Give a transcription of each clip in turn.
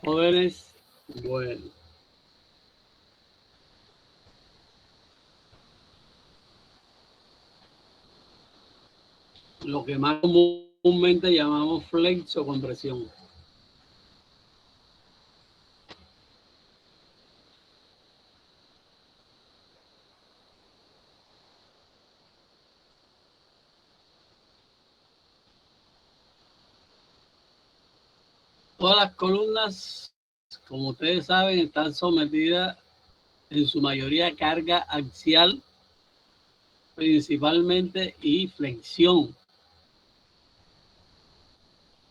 Jóvenes, bueno. Lo que más comúnmente llamamos flexocompresión. Todas las columnas, como ustedes saben, están sometidas en su mayoría a carga axial principalmente y flexión.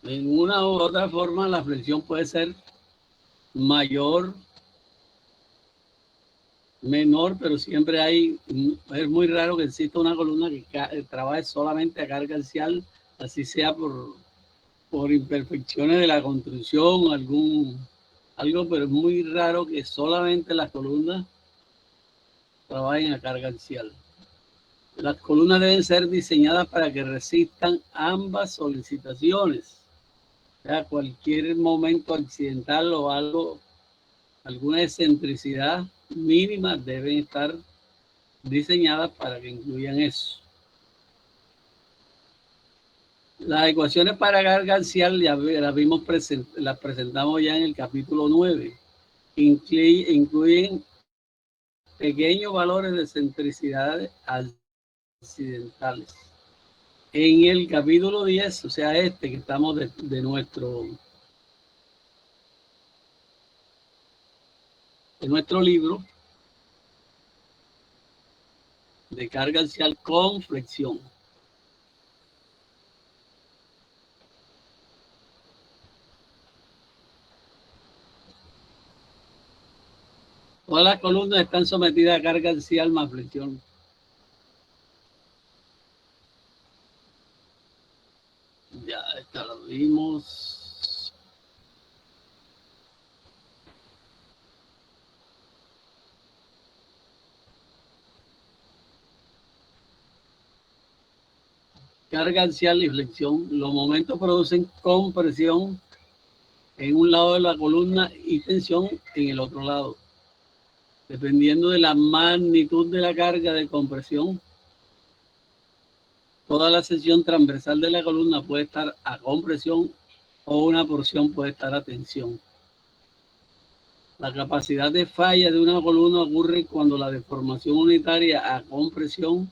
En una u otra forma, la flexión puede ser mayor, menor, pero siempre es muy raro que exista una columna que trabaje solamente a carga axial, así sea por imperfecciones de la construcción, algo, pero es muy raro que solamente las columnas trabajen a carga axial. Las columnas deben ser diseñadas para que resistan ambas solicitaciones. O sea, cualquier momento accidental o alguna excentricidad mínima deben estar diseñadas para que incluyan eso. Las ecuaciones para carga axial ya las presentamos ya en el capítulo 9. Incluyen pequeños valores de excentricidades accidentales. En el capítulo 10, o sea, que estamos de nuestro libro de carga axial con flexión. Todas las columnas están sometidas a carga axial más flexión. Ya, esta lo vimos. Carga axial y flexión. Los momentos producen compresión en un lado de la columna y tensión en el otro lado. Dependiendo de la magnitud de la carga de compresión, toda la sección transversal de la columna puede estar a compresión o una porción puede estar a tensión. La capacidad de falla de una columna ocurre cuando la deformación unitaria a compresión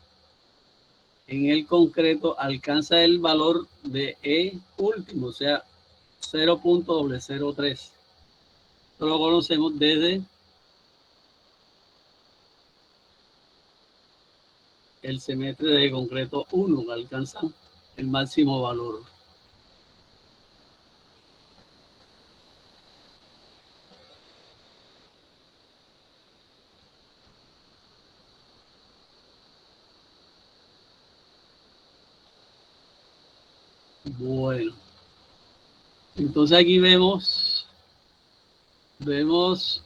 en el concreto alcanza el valor de E último, o sea, 0.003. Esto lo conocemos desde el semestre de concreto 1, que alcanzan el máximo valor. Bueno, entonces aquí vemos los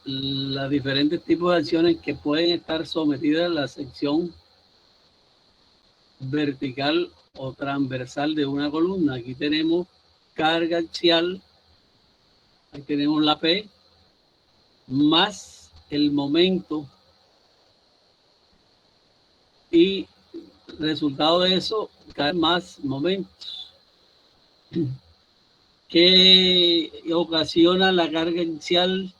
diferentes tipos de acciones que pueden estar sometidas a la sección vertical o transversal de una columna. Aquí tenemos carga axial, aquí tenemos la P, más el momento, y resultado de eso, más momentos que ocasiona la carga axial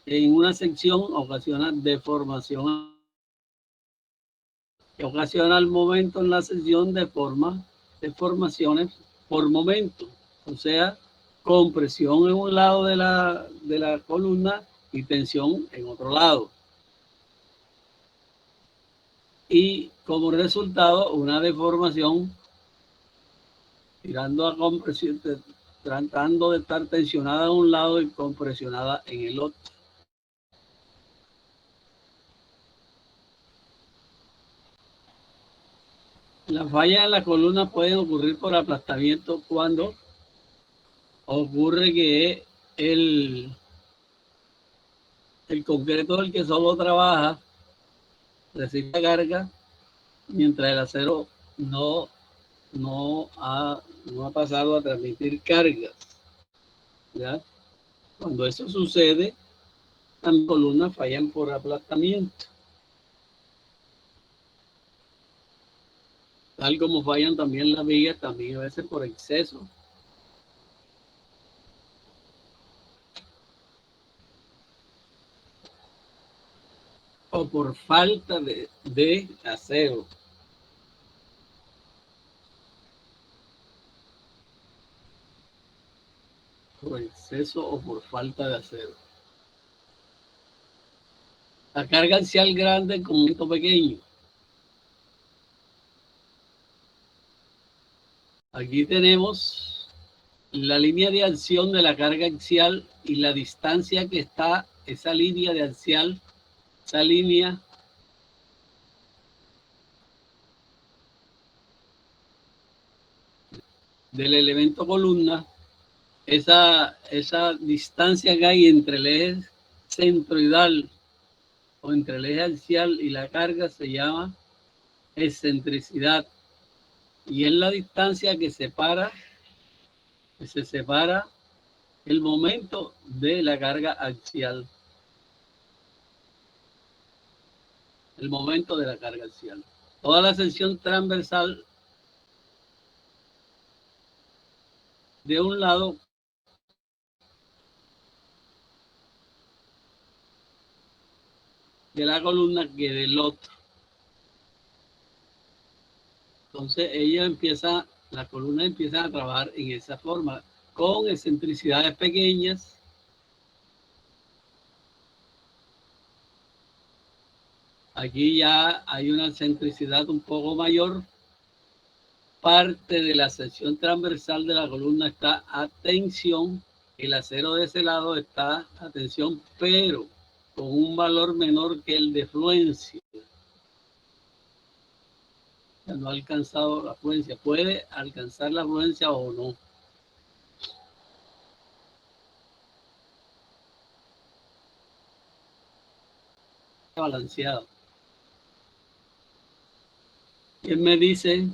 en una sección, ocasiona deformación, que ocasiona el momento en la sección deformaciones por momento, o sea, compresión en un lado de la columna y tensión en otro lado. Y como resultado, una deformación tirando a compresión, tratando de estar tensionada en un lado y compresionada en el otro. Las fallas en la columna pueden ocurrir por aplastamiento cuando ocurre que el concreto del que solo trabaja recibe carga, mientras el acero no ha pasado a transmitir cargas. ¿ya? Cuando eso sucede, las columnas fallan por aplastamiento, tal como fallan también las vigas, también a veces por exceso o por falta de acero. Por exceso o por falta de acero. La carga axial grande con esto pequeño. Aquí tenemos la línea de acción de la carga axial y la distancia que está esa línea de axial, esa línea del elemento columna, esa distancia que hay entre el eje centroidal o entre el eje axial y la carga se llama excentricidad y es la distancia que se separa el momento de la carga axial. El momento de la carga axial. Toda la sección transversal de un lado de la columna que del otro. Entonces la columna empieza a trabajar en esa forma, con excentricidades pequeñas. Aquí ya hay una excentricidad un poco mayor. Parte de la sección transversal de la columna está a tensión. El acero de ese lado está a tensión, pero con un valor menor que el de fluencia. No ha alcanzado la fluencia. Puede alcanzar la fluencia o no. Balanceado. ¿Quién me dice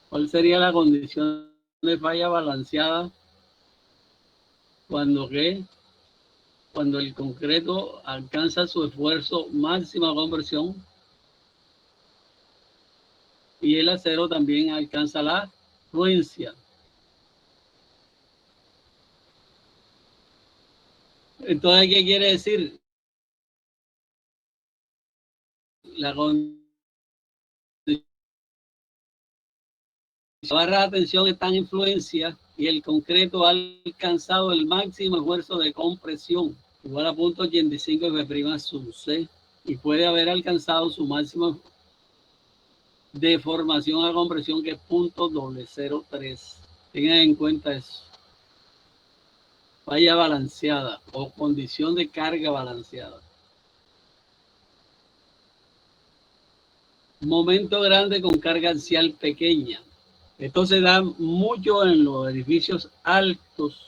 cuál sería la condición de falla balanceada cuando qué? Cuando el concreto alcanza su esfuerzo máxima conversión y el acero también alcanza la fluencia. Entonces, ¿qué quiere decir? La barra de tensión está en influencia y el concreto ha alcanzado el máximo esfuerzo de compresión, igual a punto 85 F' sub C, y puede haber alcanzado su máximo de formación a compresión, que es .003. Tengan en cuenta eso. Falla balanceada o condición de carga balanceada. Momento grande con carga axial pequeña. Esto se da mucho en los edificios altos.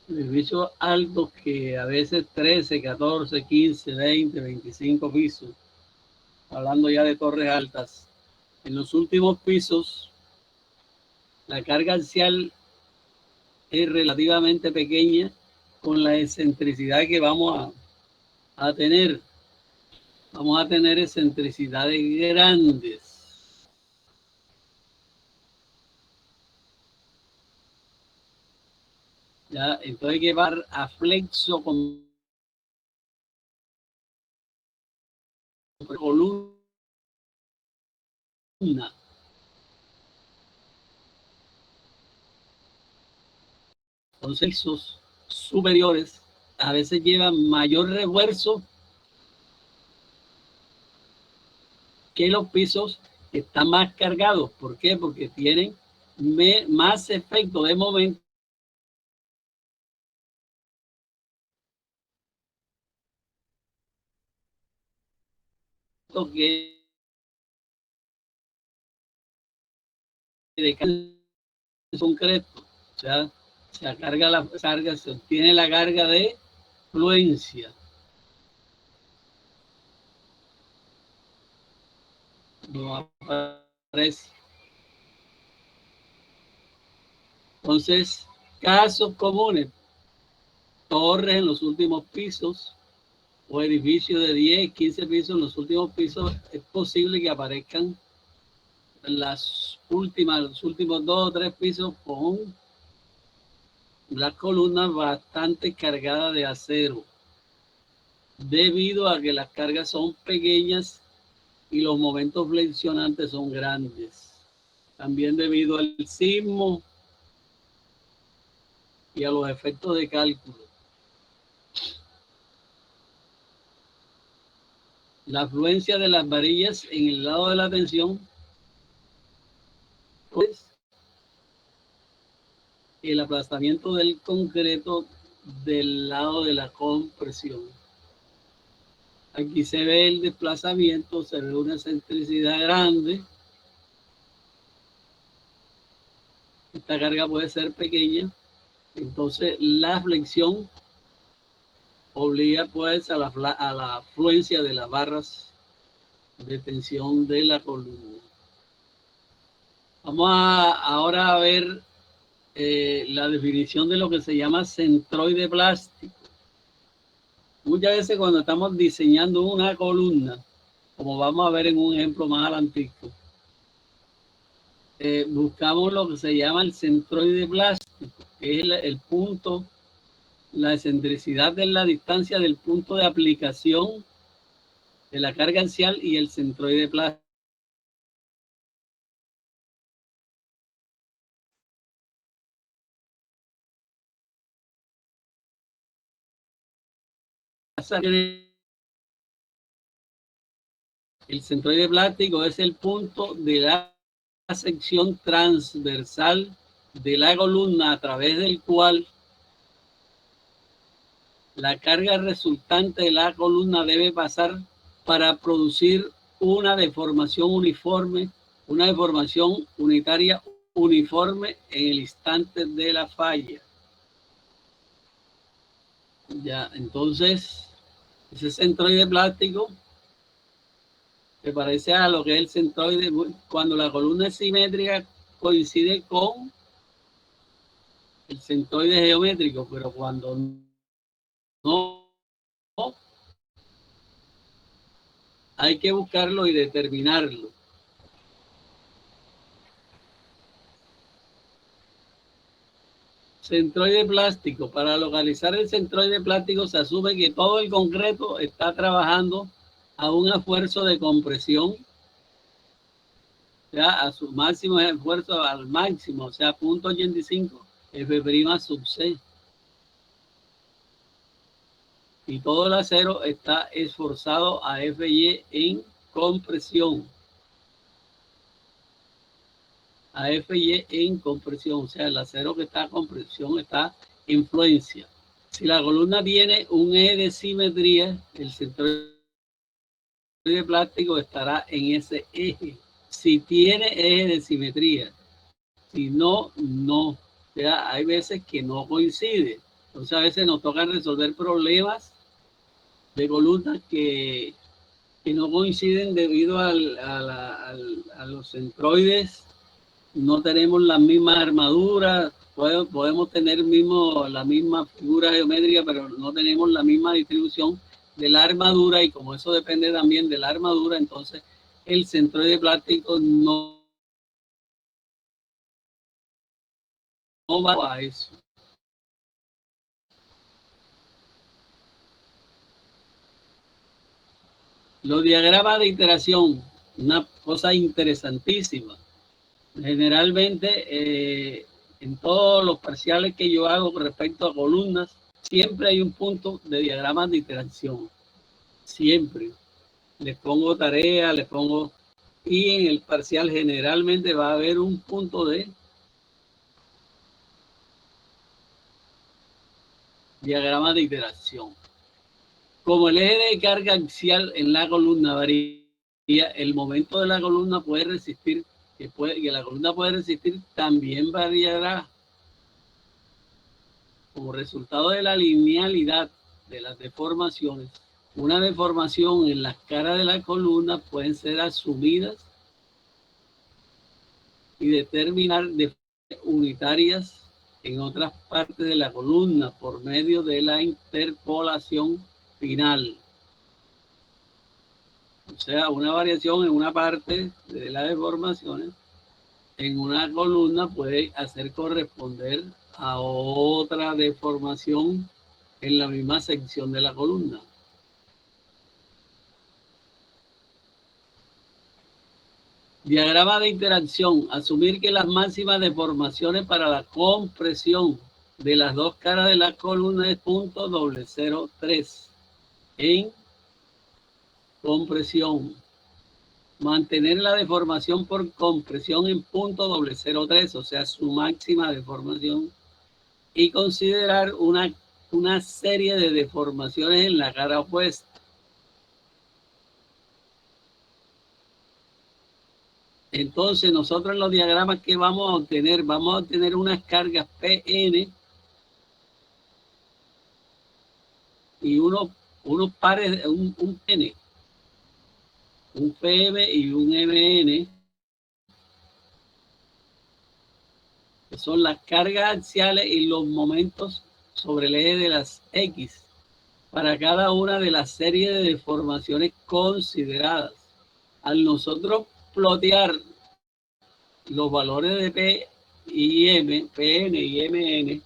Edificios altos que a veces 13, 14, 15, 20, 25 pisos. Hablando ya de torres altas. En los últimos pisos, la carga axial es relativamente pequeña con la excentricidad que vamos a tener. Vamos a tener excentricidades grandes. ¿Ya? Entonces hay que llevar a flexo con columna. Entonces esos superiores a veces llevan mayor refuerzo que los pisos que están más cargados. ¿Por qué? Porque tienen más efecto de momento que de concreto. O sea, se carga la carga, se obtiene la carga de fluencia. No aparece. Entonces, Casos comunes: torres en los últimos pisos o edificios de 10, 15 pisos en los últimos pisos. Es posible que aparezcan los últimos 2 o 3 pisos con las columnas bastante cargadas de acero, debido a que las cargas son pequeñas y los momentos flexionantes son grandes. También debido al sismo y a los efectos de cálculo. La afluencia de las varillas en el lado de la tensión, pues el aplastamiento del concreto del lado de la compresión. Aquí se ve el desplazamiento, se ve una excentricidad grande. Esta carga puede ser pequeña, entonces la flexión obliga pues a la afluencia de las barras de tensión de la columna. Vamos ahora a ver la definición de lo que se llama centroide plástico. Muchas veces cuando estamos diseñando una columna, como vamos a ver en un ejemplo más adelantico, buscamos lo que se llama el centroide plástico, que es el punto, la excentricidad de la distancia del punto de aplicación de la carga axial y el centroide plástico. El centroide plástico es el punto de la sección transversal de la columna a través del cual la carga resultante de la columna debe pasar para producir una deformación uniforme, una deformación unitaria uniforme en el instante de la falla. Ya, entonces, ese centroide plástico se parece a lo que es el centroide cuando la columna es simétrica, coincide con el centroide geométrico, pero cuando no, hay que buscarlo y determinarlo. Centroide plástico. Para localizar el centroide plástico se asume que todo el concreto está trabajando a un esfuerzo de compresión, ya a su máximo esfuerzo, al máximo, o sea, 0.85 F' sub C. Y todo el acero está esforzado a Fy en compresión. A Fy en compresión, o sea, el acero que está a compresión está en fluencia. Si la columna tiene un eje de simetría, el centroide plástico estará en ese eje. Si tiene eje de simetría, si no, no. O sea, hay veces que no coincide. Entonces a veces nos toca resolver problemas de columnas que no coinciden debido a los centroides. No tenemos las mismas armaduras, podemos tener la misma figura geométrica, pero no tenemos la misma distribución de la armadura, y como eso depende también de la armadura, entonces el centroide plástico no va a eso. Los diagramas de iteración, una cosa interesantísima. Generalmente, en todos los parciales que yo hago con respecto a columnas, siempre hay un punto de diagramas de iteración. Siempre. Les pongo tarea, les pongo... Y en el parcial generalmente va a haber un punto de diagrama de iteración. Como el eje de carga axial en la columna varía, el momento de la columna puede resistir, que la columna puede resistir, también variará como resultado de la linealidad de las deformaciones. Una deformación en las caras de la columna pueden ser asumidas y determinar de unitarias en otras partes de la columna por medio de la interpolación final. O sea, una variación en una parte de las deformaciones en una columna puede hacer corresponder a otra deformación en la misma sección de la columna. Diagrama de interacción. Asumir que las máximas deformaciones para la compresión de las dos caras de la columna es .003 en compresión. Mantener la deformación por compresión en .003, o sea, su máxima deformación, y considerar una serie de deformaciones en la cara opuesta. Entonces, nosotros en los diagramas que vamos a obtener unas cargas PN y unos pares, un PN, un PM y un MN, que son las cargas axiales y los momentos sobre el eje de las X, para cada una de las series de deformaciones consideradas. Al nosotros plotear los valores de P y M, PN y MN,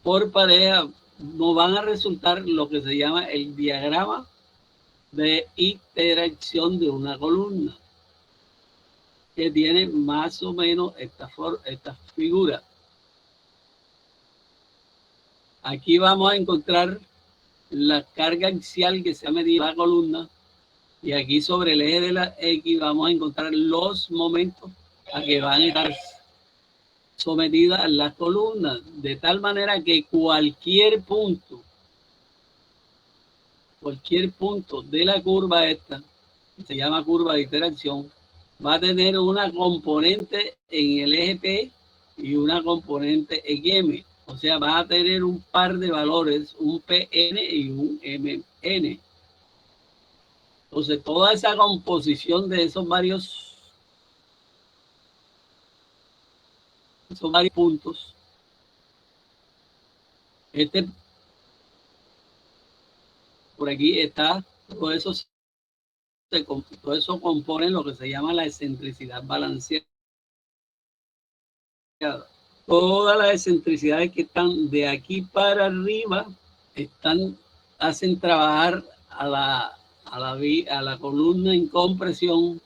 por pareja, nos van a resultar lo que se llama el diagrama de interacción de una columna, que tiene más o menos esta figura. Aquí vamos a encontrar la carga axial que se ha medido en la columna, y aquí sobre el eje de la X vamos a encontrar los momentos a que van a estar sometidas las columnas, de tal manera que cualquier punto de la curva esta, que se llama curva de interacción, va a tener una componente en el eje P y una componente en M. O sea, va a tener un par de valores, un PN y un MN. Entonces, toda esa composición de esos varios puntos, por aquí está, todo eso compone lo que se llama la excentricidad balanceada. Todas las excentricidades que están de aquí para arriba hacen trabajar a la columna en compresión,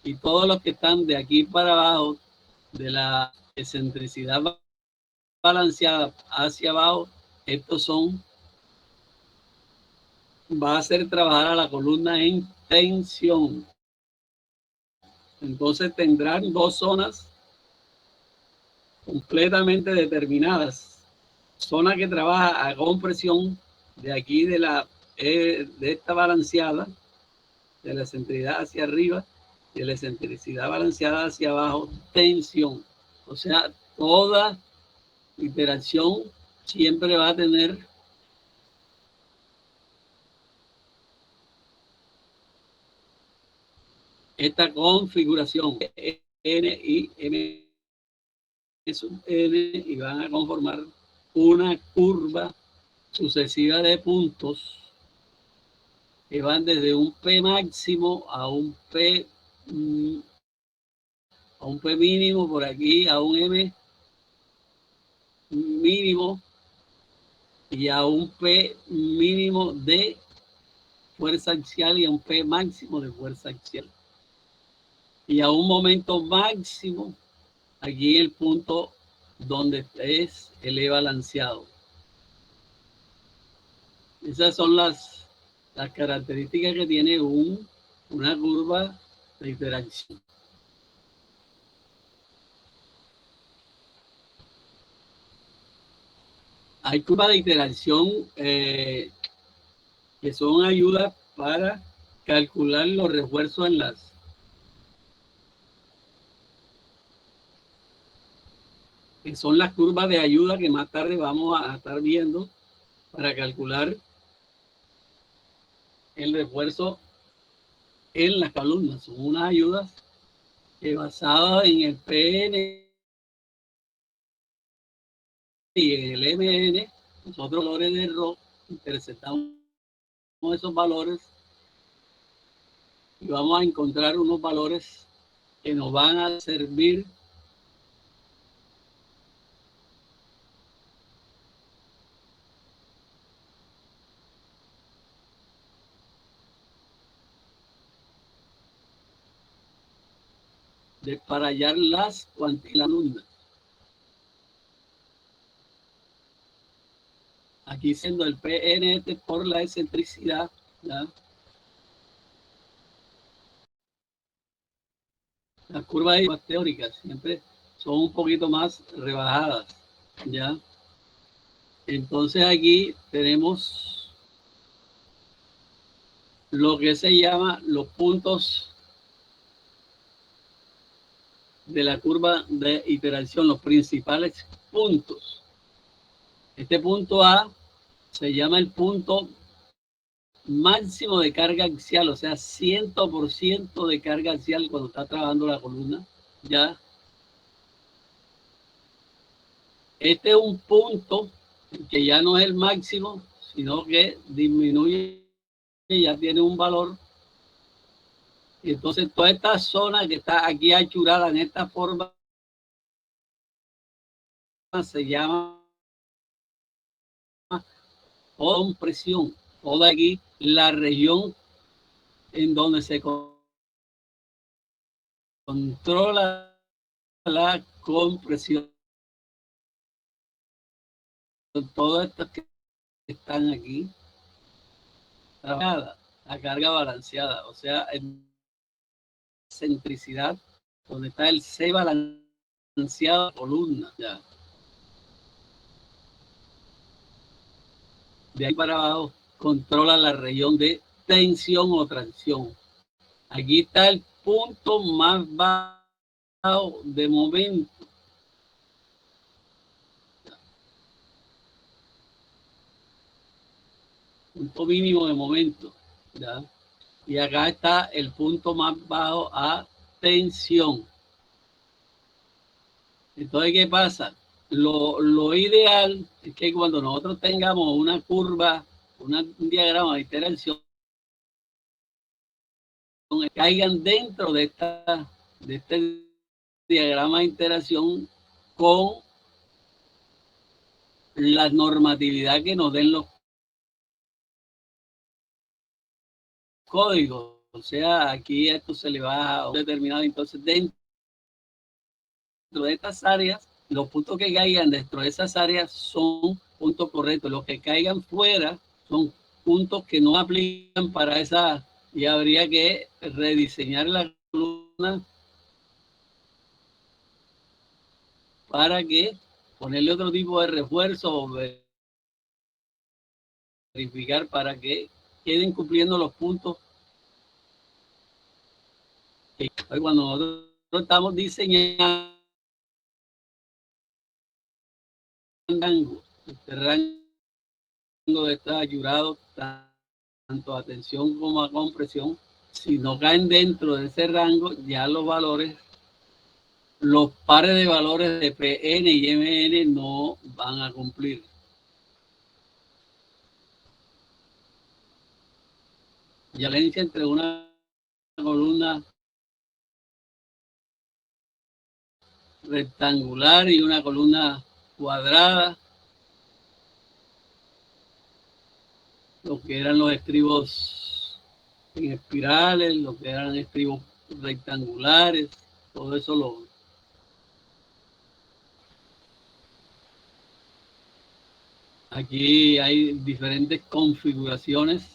y todos los que están de aquí para abajo, de la excentricidad balanceada hacia abajo, va a hacer trabajar a la columna en tensión. Entonces tendrán dos zonas completamente determinadas. Zona que trabaja a compresión de aquí de esta balanceada, de la excentricidad hacia arriba, de la excentricidad balanceada hacia abajo, tensión. O sea, toda interacción siempre va a tener esta configuración N y M sub N, y van a conformar una curva sucesiva de puntos que van desde un P máximo a un P mínimo por aquí, a un M mínimo y a un P mínimo de fuerza axial y a un P máximo de fuerza axial. Y a un momento máximo aquí el punto donde es el E balanceado. Esas son las características que tiene una curva de interacción. Hay curvas de interacción que son ayudas para calcular los refuerzos que son las curvas de ayuda que más tarde vamos a estar viendo para calcular el refuerzo en las columnas. Son unas ayudas que basadas en el PN y en el MN, nosotros valores de RO, interceptamos esos valores y vamos a encontrar unos valores que nos van a servir para hallar las cuantilas. Aquí siendo el PNT por la excentricidad, ¿ya? Las curvas teóricas siempre son un poquito más rebajadas, ¿ya? Entonces aquí tenemos lo que se llama los puntos de la curva de iteración, los principales puntos. Este punto A se llama el punto máximo de carga axial, o sea, 100% de carga axial cuando está trabajando la columna, ¿ya? Este es un punto que ya no es el máximo, sino que disminuye, ya tiene un valor. Y entonces toda esta zona que está aquí achurada en esta forma se llama compresión. Toda aquí la región en donde se controla la compresión. Todas estas que están aquí, la carga balanceada, o sea, en centricidad, donde está el C balanceado columna, ya. De ahí para abajo controla la región de tensión o tracción. Aquí está el punto más bajo de momento. Punto mínimo de momento, ¿ya? Y acá está el punto más bajo a tensión. Entonces, ¿qué pasa? Lo ideal es que cuando nosotros tengamos una curva, un diagrama de iteración, caigan dentro de este diagrama de iteración con la normatividad que nos den los códigos. O sea, aquí esto se le va a un determinado. Entonces, dentro de estas áreas, los puntos que caigan dentro de esas áreas son puntos correctos. Los que caigan fuera son puntos que no aplican para esa, y habría que rediseñar la columna para que ponerle otro tipo de refuerzo o verificar para que queden cumpliendo los puntos. Cuando nosotros estamos diseñando este rango de estar ayudado tanto a tensión como a compresión, si no caen dentro de ese rango, ya los valores, los pares de valores de PN y MN no van a cumplir. Y la diferencia entre una columna rectangular y una columna cuadrada, lo que eran los estribos en espirales, lo que eran estribos rectangulares, todo eso lo... Aquí hay diferentes configuraciones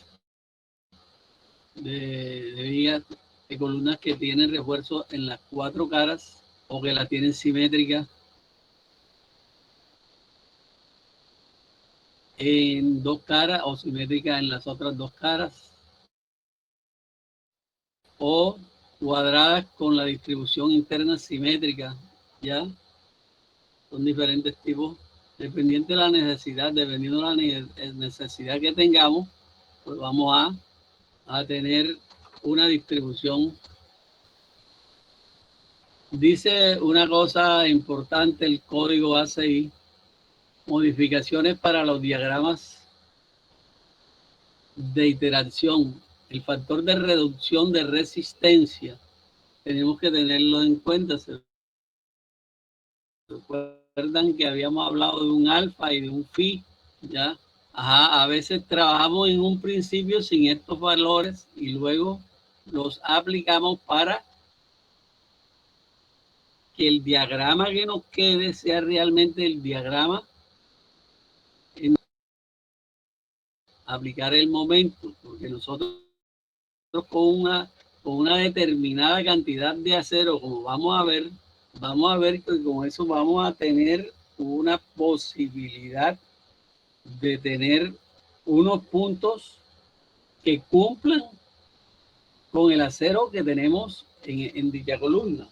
de vigas, de columnas que tienen refuerzo en las 4 caras o que la tienen simétrica en 2 caras o simétrica en las otras 2 caras, o cuadradas con la distribución interna simétrica, ¿ya? Son diferentes tipos, dependiendo de la necesidad, dependiendo de la necesidad que tengamos, pues vamos a tener una distribución. Dice una cosa importante el código ACI, modificaciones para los diagramas de iteración. El factor de reducción de resistencia tenemos que tenerlo en cuenta. ¿Se recuerdan que habíamos hablado de un alfa y de un phi? ¿Ya? Ajá, a veces trabajamos en un principio sin estos valores y luego los aplicamos para que el diagrama que nos quede sea realmente el diagrama en aplicar el momento, porque nosotros con una determinada cantidad de acero, como vamos a ver que con eso vamos a tener una posibilidad de tener unos puntos que cumplan con el acero que tenemos en dicha columna.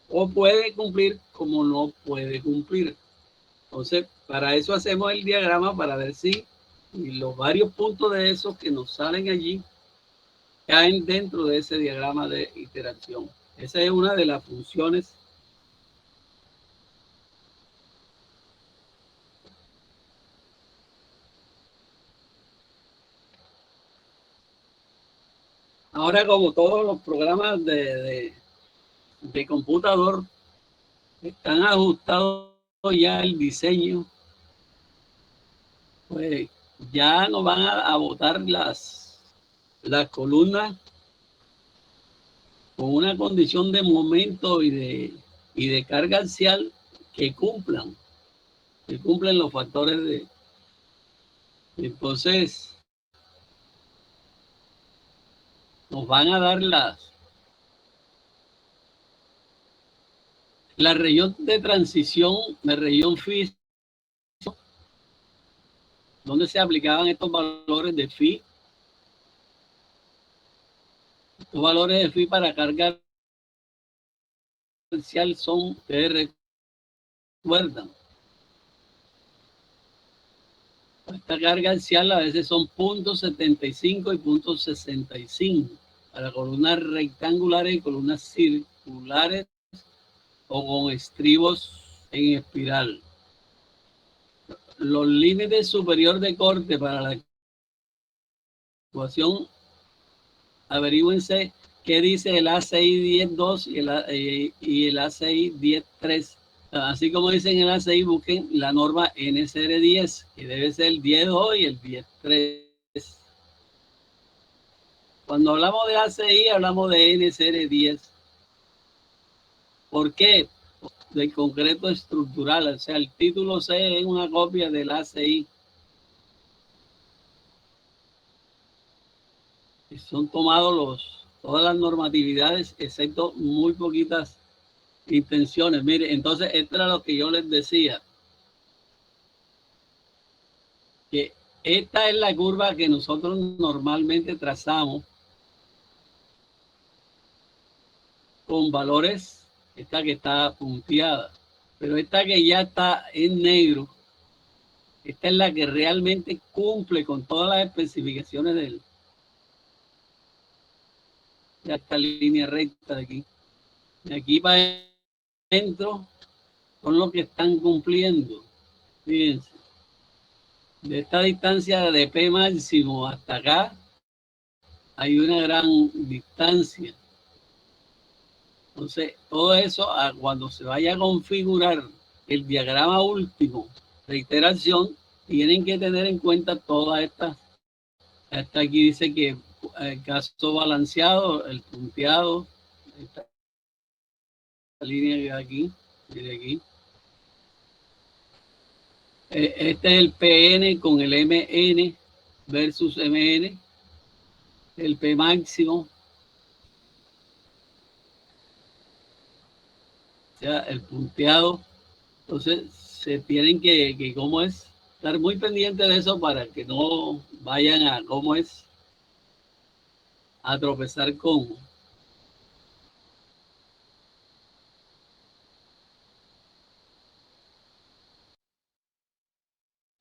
O puede cumplir como no puede cumplir. Entonces, para eso hacemos el diagrama para ver si los varios puntos de esos que nos salen allí caen dentro de ese diagrama de iteración. Esa es una de las funciones. Ahora, como todos los programas de computador están ajustados ya el diseño, pues ya nos van a botar las columnas con una condición de momento y de carga axial que cumplan los factores de... Entonces, nos van a dar la región de transición, de región phi, donde se aplicaban estos valores de phi. Estos valores de phi para carga axial son, ustedes recuerdan, esta carga axial a veces son 0.75 y 0.65 para columnas rectangulares y columnas circulares o con estribos en espiral. Los límites superior de corte para la ecuación, averígüense qué dice el A6 10.2 y el A6 10.3. Así como dicen el A6, busquen la norma NCR10, que debe ser el 10.2 y el 10.3. Cuando hablamos de ACI, hablamos de NCR10. ¿Por qué? Del concreto estructural, o sea, el título C es una copia del ACI. Son tomados todas las normatividades, excepto muy poquitas intenciones. Mire, entonces, esto era lo que yo les decía, que esta es la curva que nosotros normalmente trazamos con valores, esta que está punteada, pero esta que ya está en negro, esta es la que realmente cumple con todas las especificaciones de esta línea recta de aquí. De aquí para adentro son los que están cumpliendo. Fíjense, de esta distancia de P máximo hasta acá hay una gran distancia. Entonces, todo eso, cuando se vaya a configurar el diagrama último de iteración, tienen que tener en cuenta todas estas. Hasta aquí dice que el caso balanceado, el punteado, esta línea que aquí, de aquí. Este es el PN con el MN versus MN, el P máximo, o sea, el punteado. Entonces, se tienen que ¿cómo es? Estar muy pendientes de eso para que no vayan a, ¿cómo es? A tropezar con.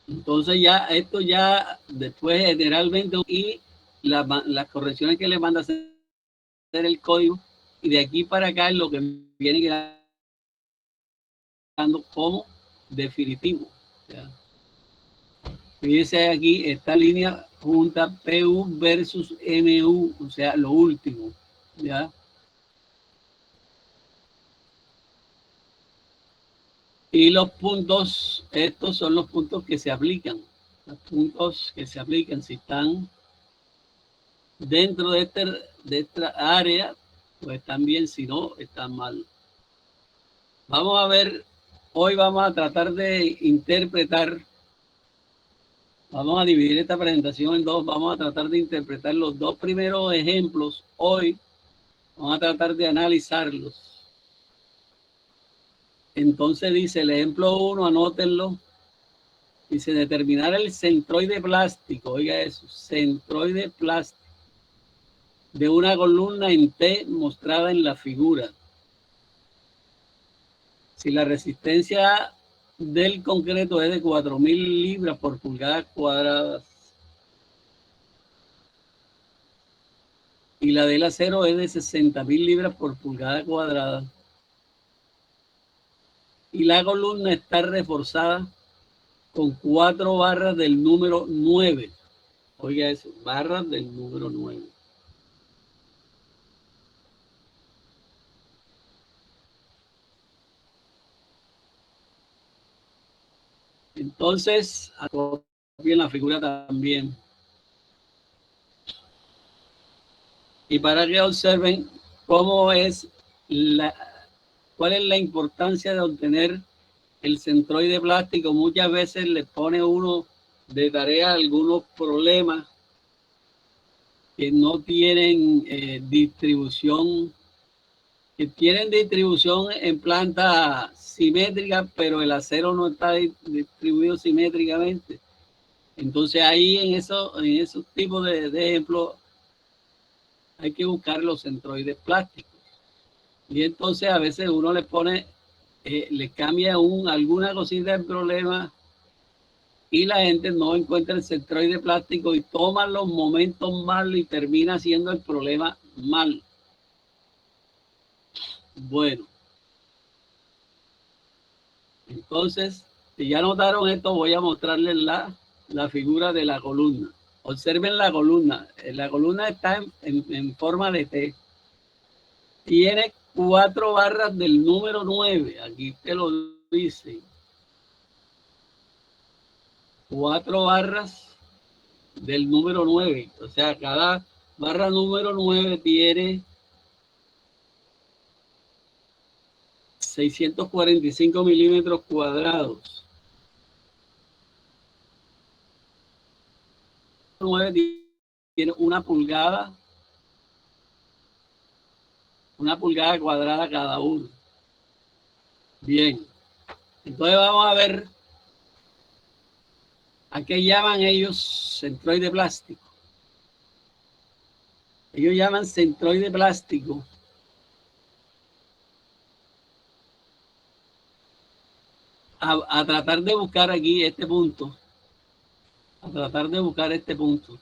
Entonces ya, esto ya después generalmente, y las correcciones que le manda a hacer el código, y de aquí para acá es lo que viene quedando como definitivo. ¿ya? Fíjense aquí, esta línea junta PU versus MU, o sea, lo último, ¿ya? Y los puntos, estos son los puntos que se aplican. Los puntos que se aplican, si están dentro de esta área, pues están bien, si no, están mal. Vamos a ver, hoy vamos a tratar de interpretar, vamos a dividir esta presentación en dos, vamos a tratar de interpretar los dos primeros ejemplos hoy, vamos a tratar de analizarlos. Entonces dice el ejemplo 1, anótenlo. Dice determinar el centroide plástico, oiga eso, centroide plástico de una columna en T mostrada en la figura. Si la resistencia del concreto es de 4.000 libras por pulgada cuadrada y la del acero es de 60.000 libras por pulgada cuadrada y la columna está reforzada con 4 barras del número 9. Oiga eso, barras del número 9. Entonces, acopien la figura también. Y para que observen cómo es cuál es la importancia de obtener el centroide plástico. Muchas veces le pone uno de tarea algunos problemas que no tienen distribución, que tienen distribución en planta simétrica, pero el acero no está distribuido simétricamente. Entonces ahí en esos tipos de ejemplos hay que buscar los centroides plásticos. Y entonces a veces uno le pone, le cambia alguna cosita del problema y la gente no encuentra el centroide plástico y toma los momentos mal y termina haciendo el problema mal. Bueno, entonces, si ya notaron esto, voy a mostrarles la figura de la columna. Observen la columna. La columna está en forma de T. Tiene 4 barras del número 9. Aquí te lo dice. 4 barras del número 9. O sea, cada barra número 9 tiene 645 milímetros cuadrados. 9 tiene una pulgada cuadrada cada uno. Bien, entonces vamos a ver a qué llaman ellos centroide plástico. Ellos llaman centroide plástico a tratar de buscar aquí este punto. A tratar de buscar este punto.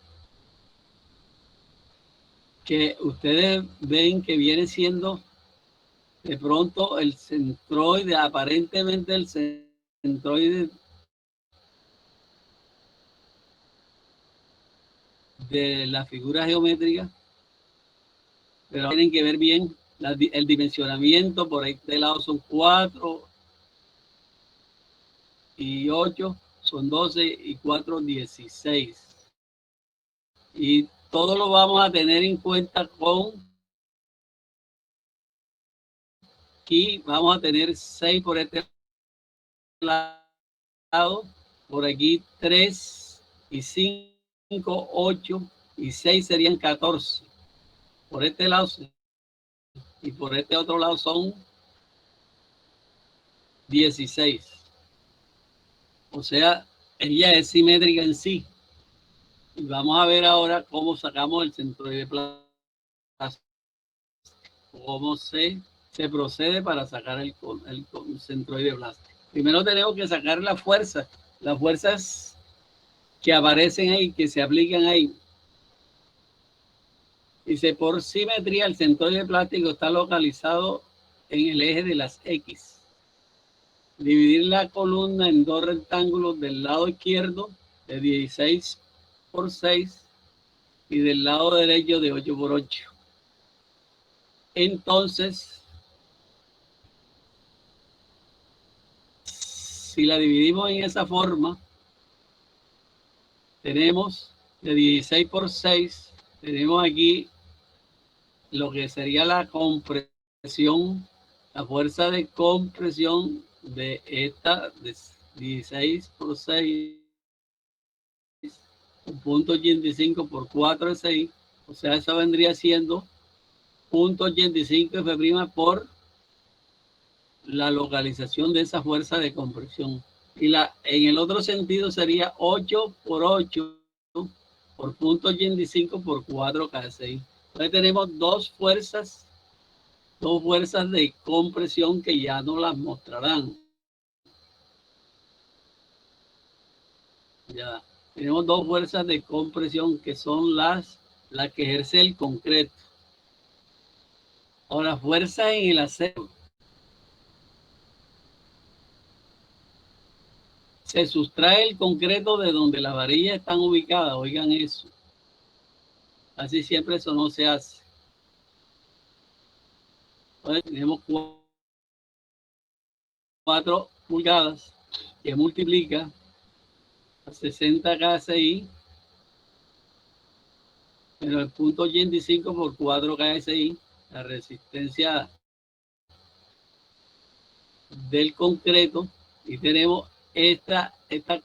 Que ustedes ven que viene siendo de pronto el centroide, aparentemente el centroide de la figura geométrica, pero tienen que ver bien el dimensionamiento. Por este lado son 4 y 8, son 12 y 4, 16. Y todo lo vamos a tener en cuenta con, aquí vamos a tener 6 por este lado, por aquí 3 y 5, 8 y 6 serían 14. Por este lado y por este otro lado son 16. O sea, ella es simétrica en sí. Y vamos a ver ahora cómo sacamos el centroide plástico. Cómo se procede para sacar el centroide plástico. Primero tenemos que sacar las fuerzas que aparecen ahí, que se aplican ahí. Dice, por simetría, el centroide plástico está localizado en el eje de las X. dividir la columna en dos rectángulos del lado izquierdo de 16 por 6 y del lado derecho de 8 por 8. Entonces, si la dividimos en esa forma, tenemos de 16 por 6, tenemos aquí lo que sería la compresión, la fuerza de compresión de esta de 16 por 6, 0.85 por 4 es 6, o sea, eso vendría siendo 0.85 F' por la localización de esa fuerza de compresión. Y en el otro sentido sería 8 por 8 por 0.85 por 4 K6. Entonces tenemos dos fuerzas de compresión que ya nos las mostrarán. Ya tenemos dos fuerzas de compresión que son las que ejerce el concreto. Ahora, fuerza en el acero. Se sustrae el concreto de donde las varillas están ubicadas. Oigan eso. Así siempre eso no se hace. Entonces, tenemos 4 pulgadas que multiplica a 60 KSI, pero el 0.85 por 4 KSI, la resistencia del concreto, y tenemos esta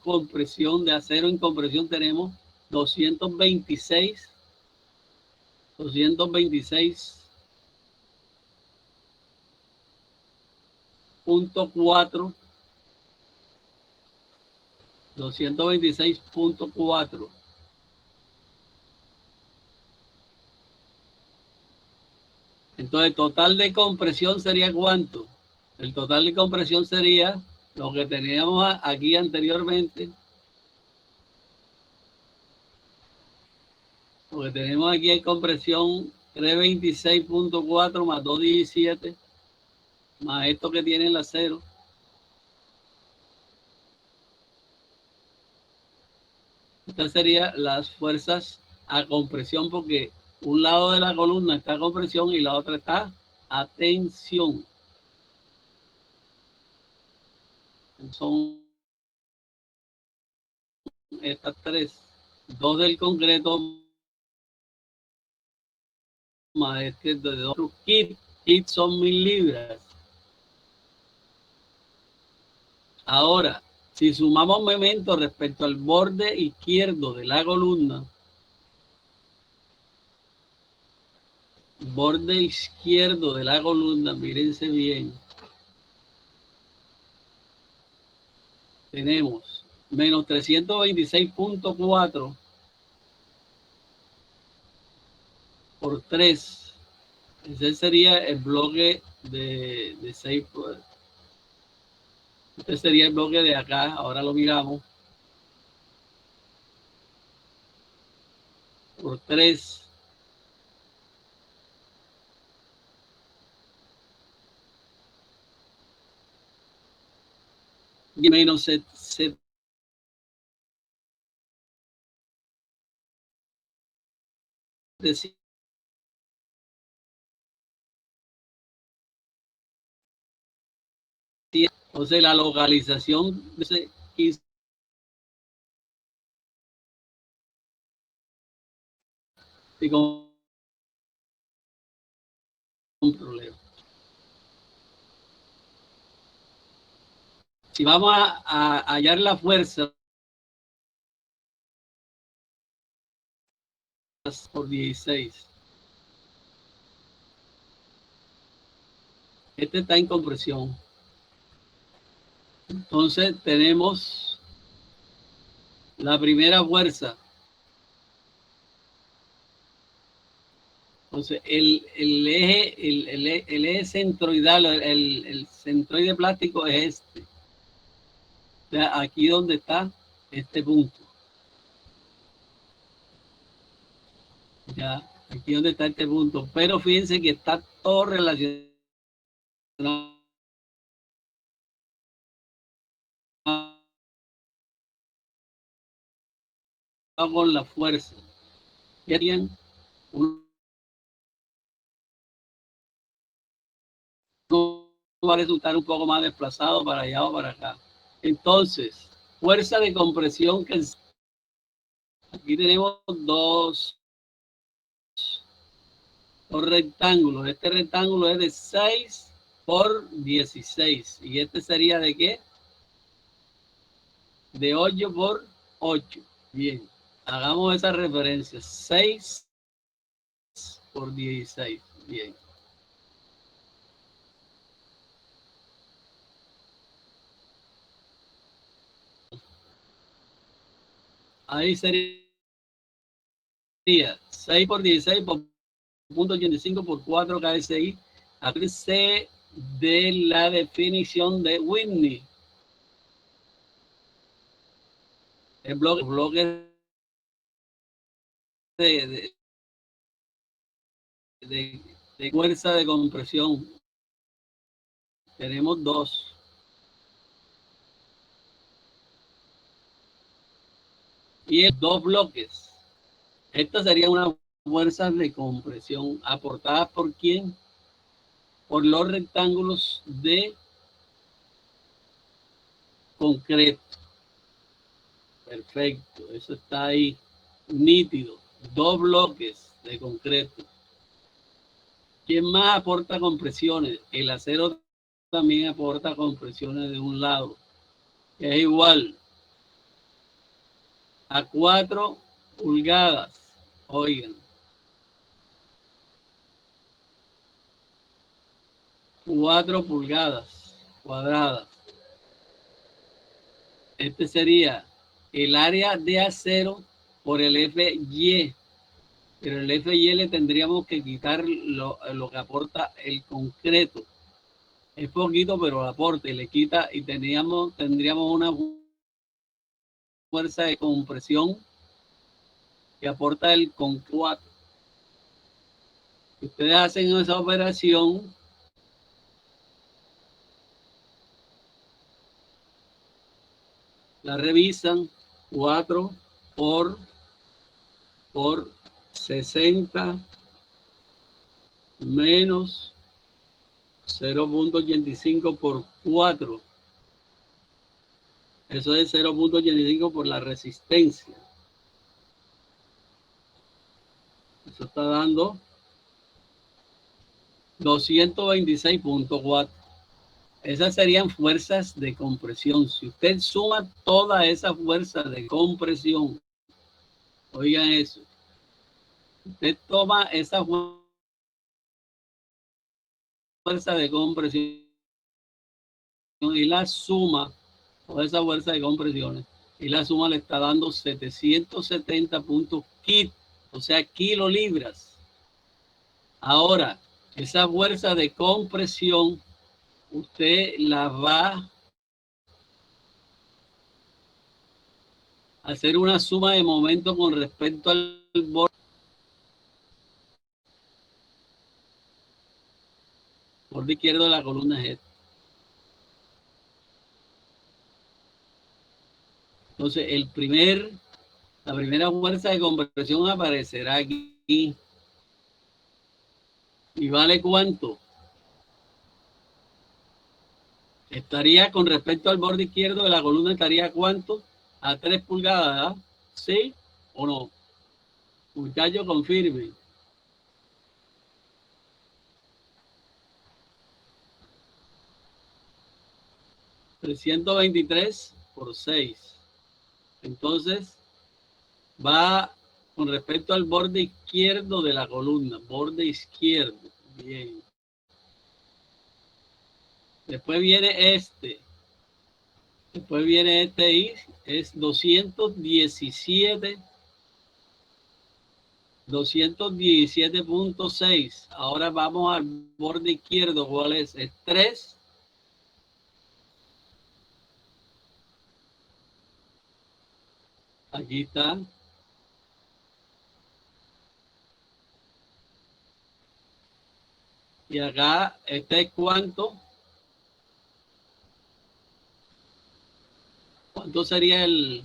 compresión de acero en compresión, tenemos 226.4, 226.4. Entonces, total de compresión sería ¿cuánto? El total de compresión sería lo que teníamos aquí anteriormente. Lo que tenemos aquí es compresión 326.4 más 217 más esto que tiene el acero. Estas serían las fuerzas a compresión, porque un lado de la columna está a compresión y la otra está a tensión. Son estas tres. Dos del concreto más este de otro kit. Kit son 1000 libras. Ahora, si sumamos momento respecto al borde izquierdo de la columna, borde izquierdo de la columna, mírense bien, tenemos menos 326.4 por 3. Ese sería el bloque de 6. Este sería el bloque de acá. Ahora lo miramos. Por 3. Y menos 7. Entonces la localización de ese 15 y con un problema. Si vamos a hallar la fuerza por 16, este está en compresión. Entonces tenemos la primera fuerza. Entonces el eje centroidal, el centroide plástico es este. O sea, aquí donde está este punto. Ya, aquí donde está este punto. Pero fíjense que está todo relacionado con la fuerza. Querían uno va a resultar un poco más desplazado para allá o para acá. Entonces, fuerza de compresión que aquí tenemos dos rectángulos. Este rectángulo es de 6 por 16. ¿Y este sería de qué? De 8 por 8. Bien, hagamos esa referencia. 6 por 16. Bien. Ahí sería 6 por 16 por punto 85 por 4 KSI. Aquí se de la definición de Whitney. El bloque de, de fuerza de compresión. Tenemos dos. Y dos bloques. Esta sería una fuerza de compresión aportada por quién? Por los rectángulos de concreto. Perfecto, eso está ahí nítido. Dos bloques de concreto. ¿Quién más aporta compresiones? El acero también aporta compresiones de un lado, que es igual a 4 pulgadas. Oigan, 4 pulgadas cuadradas. Este sería el área de acero por el FY. Pero el FY le tendríamos que quitar lo que aporta el concreto. Es poquito, pero lo aporta y le quita y tendríamos una fuerza de compresión que aporta el concreto. Si ustedes hacen esa operación, la revisan 4 por 60 menos 0.85 por 4. Eso es 0.85 por la resistencia. Eso está dando 226.4. Esas serían fuerzas de compresión. Si usted suma todas esas fuerzas de compresión, oigan eso, usted toma esa fuerza de compresión y la suma, toda esa fuerza de compresiones, y la suma le está dando 770 puntos kit, o sea, kilolibras. Ahora, esa fuerza de compresión, usted la va a hacer una suma de momento con respecto al borde izquierdo de la columna es este. Entonces, la primera fuerza de compresión aparecerá aquí. ¿Y vale cuánto? Estaría con respecto al borde izquierdo de la columna, estaría cuánto? A 3 pulgadas, ¿verdad? ¿Sí o no? Muchachos, confirmen. $323 por 6. Entonces, va con respecto al borde izquierdo de la columna. Borde izquierdo. Bien. Después viene este. Después viene este y es 217.6. Ahora vamos al borde izquierdo. ¿Cuál es? Es 3. Aquí está. Y acá, este es cuánto. ¿Cuánto sería el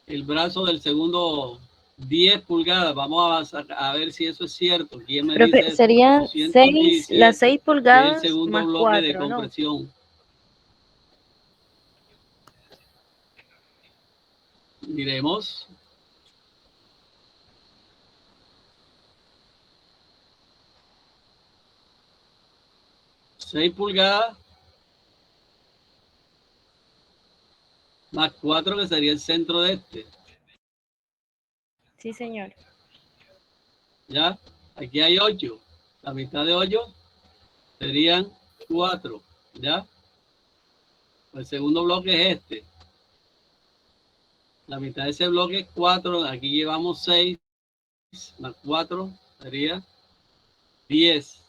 el brazo del segundo 10 pulgadas. Vamos a ver si eso es cierto. ¿Quién me Profe, dice eso? serían 6, las 6 217, que es el pulgadas segundo más bloque de 4, ¿no? compresión. Miremos. Seis pulgadas más 4, que sería el centro de este. Sí, señor. ¿Ya? Aquí hay 8. La mitad de 8 serían 4. ¿Ya? El segundo bloque es este. La mitad de ese bloque es 4. Aquí llevamos 6 más 4 sería 10.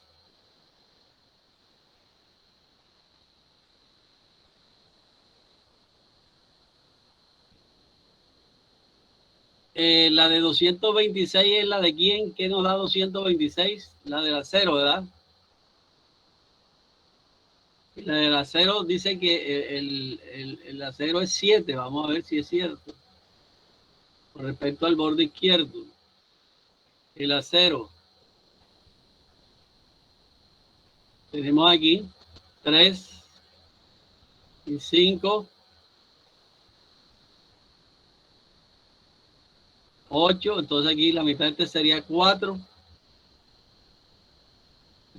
La de 226 es la de quién. ¿Qué nos da 226? La del acero, ¿verdad? La del acero dice que el acero es 7. Vamos a ver si es cierto. Con respecto al borde izquierdo. El acero. Tenemos aquí 3 y 5. 8. Entonces aquí la mitad de este sería 4.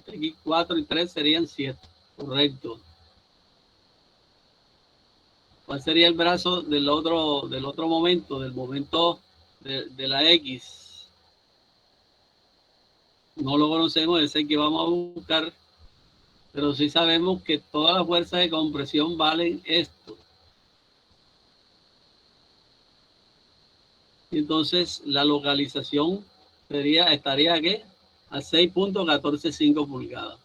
Aquí 4 y 3 serían 7. Correcto. ¿Cuál sería el brazo del otro momento, del momento de la X? No lo conocemos, es el que vamos a buscar, pero sí sabemos que todas las fuerzas de compresión valen esto. Entonces la localización estaría ¿qué? A 6.145 pulgadas.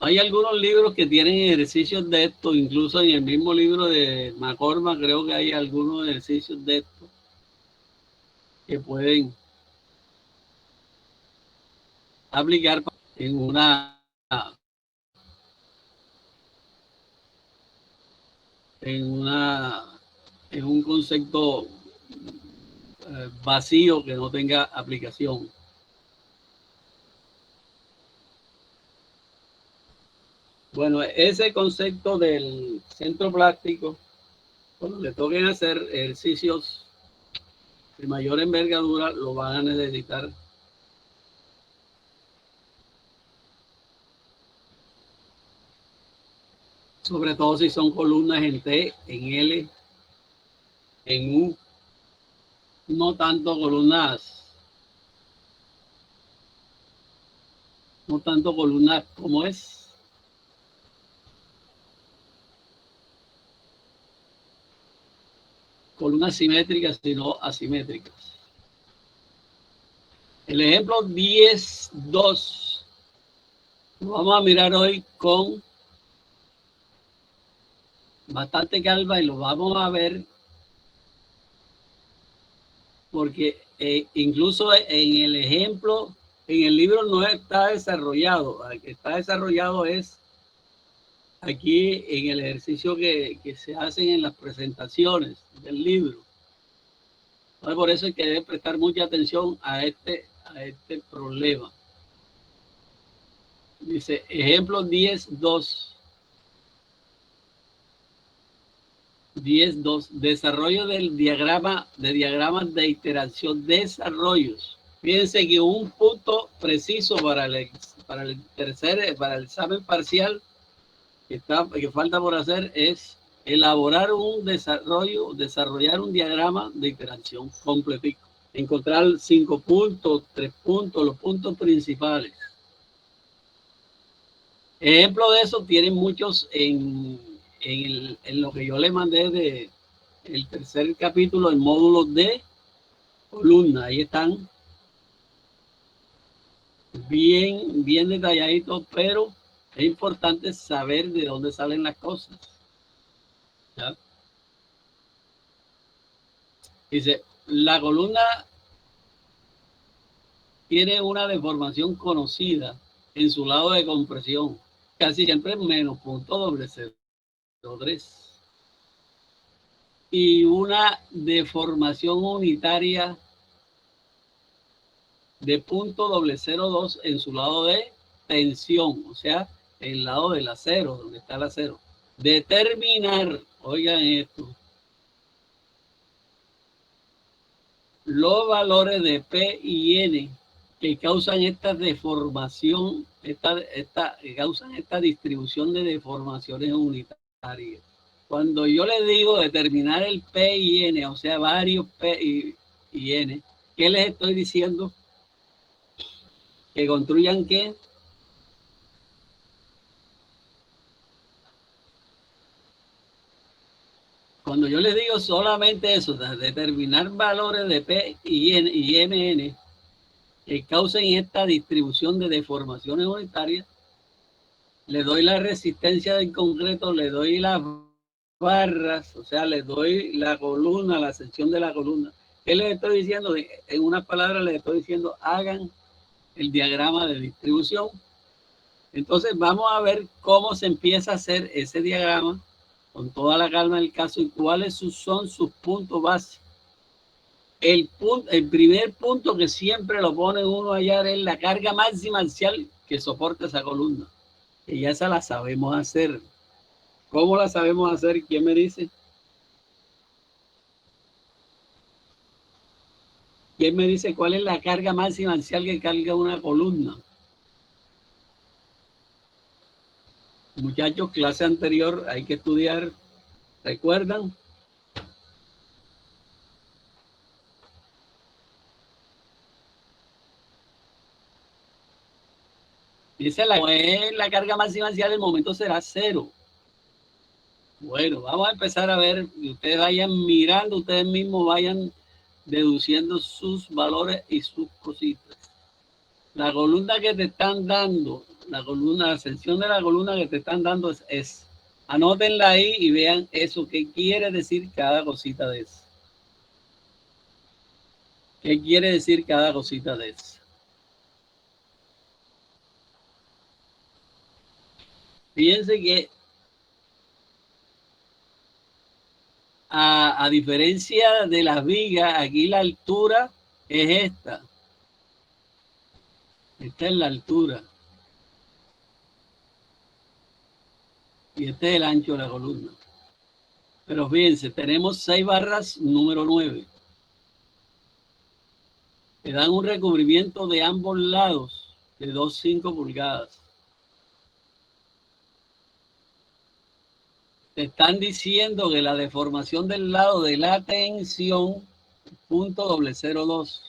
Hay algunos libros que tienen ejercicios de esto, incluso en el mismo libro de McCormack creo que hay algunos ejercicios de esto que pueden aplicar en en un concepto vacío que no tenga aplicación. Bueno, ese concepto del centro plástico, cuando le toquen hacer ejercicios de mayor envergadura, lo van a necesitar. Sobre todo si son columnas en T, en L, en U, no tanto columnas como es. Columnas simétricas, sino asimétricas. El ejemplo 10.2 lo vamos a mirar hoy con bastante calma y lo vamos a ver porque incluso en el ejemplo, en el libro no está desarrollado. El que está desarrollado es aquí en el ejercicio que se hacen en las presentaciones del libro. Entonces, por eso hay que debe prestar mucha atención a este problema. Dice, ejemplo 10.2. 10.2. Desarrollo del diagramas de iteración. Desarrollos. Fíjense que un punto preciso para el examen parcial que falta por hacer es elaborar desarrollar un diagrama de iteración completico. Encontrar 5 puntos, 3 puntos, los puntos principales. Ejemplo de eso tienen muchos en lo que yo le mandé el tercer capítulo, el módulo de columna. Ahí están bien detalladitos, pero es importante saber de dónde salen las cosas. ¿Ya? Dice, la columna tiene una deformación conocida en su lado de compresión, casi siempre menos .003. y una deformación unitaria de .002 en su lado de tensión, o sea, el lado del acero, donde está el acero. Determinar, oigan esto, los valores de P y N que causan esta deformación, causan esta distribución de deformaciones unitarias. Cuando yo les digo determinar el P y N, o sea, varios P y N, ¿qué les estoy diciendo? Que construyan ¿qué? Cuando yo les digo solamente eso, determinar valores de P y MN que causen esta distribución de deformaciones unitarias, le doy la resistencia del concreto, le doy las barras, o sea, le doy la columna, la sección de la columna. ¿Qué les estoy diciendo? En unas palabras les estoy diciendo, hagan el diagrama de distribución. Entonces vamos a ver cómo se empieza a hacer ese diagrama con toda la calma del caso y cuáles son sus puntos básicos. El primer punto que siempre lo pone uno allá es la carga máxima axial que soporta esa columna. Que ya esa la sabemos hacer. ¿Cómo la sabemos hacer? ¿Quién me dice? ¿Quién me dice cuál es la carga máxima axial que carga una columna? Muchachos, clase anterior, hay que estudiar. ¿Recuerdan? Dice la carga máxima axial, el momento será 0. Bueno, vamos a empezar a ver, y ustedes vayan mirando, ustedes mismos vayan deduciendo sus valores y sus cositas. La columna que te están dando, la sección de la columna que te están dando es. Anótenla ahí y vean eso, qué quiere decir cada cosita de eso. ¿Qué quiere decir cada cosita de eso? Fíjense que a diferencia de las vigas, aquí la altura es esta. Esta es la altura. Y este es el ancho de la columna. Pero fíjense, tenemos 6 barras número 9. Que dan un recubrimiento de ambos lados de 2,5 pulgadas. Te están diciendo que la deformación del lado de la tensión, .002.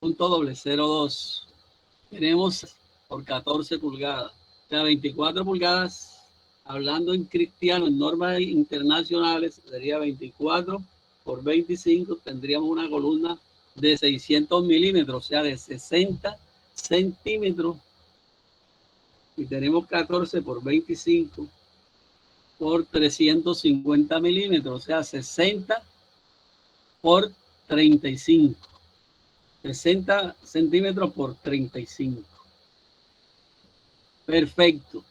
.002. Tenemos por 14 pulgadas. O sea, 24 pulgadas, hablando en cristiano, en normas internacionales, sería 24 por 25, tendríamos una columna de 600 milímetros, o sea, de 60 centímetros. Y tenemos 14 por 25 por 350 milímetros, o sea, 60 por 35. 60 centímetros por 35. Perfecto.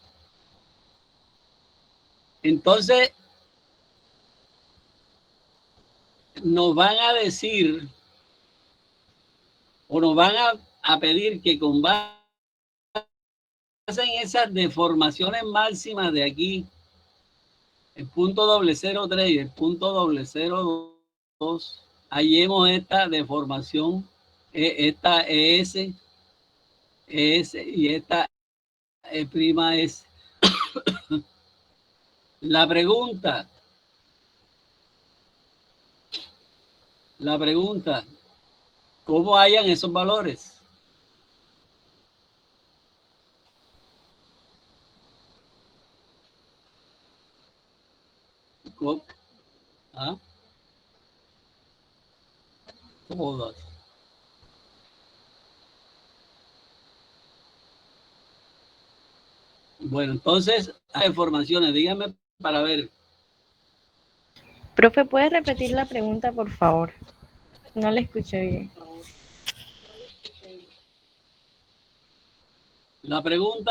Entonces, nos van a decir o nos van a pedir que con base en esas deformaciones máximas de aquí, el .003 y el .002, hallemos esta deformación, esta ES y esta E'S. La pregunta, ¿cómo hallan esos valores? ¿Cómo? ¿Ah? Todas. Bueno, entonces, hay informaciones, díganme para ver. Profe, ¿puede repetir la pregunta, por favor? No la escuché bien. La pregunta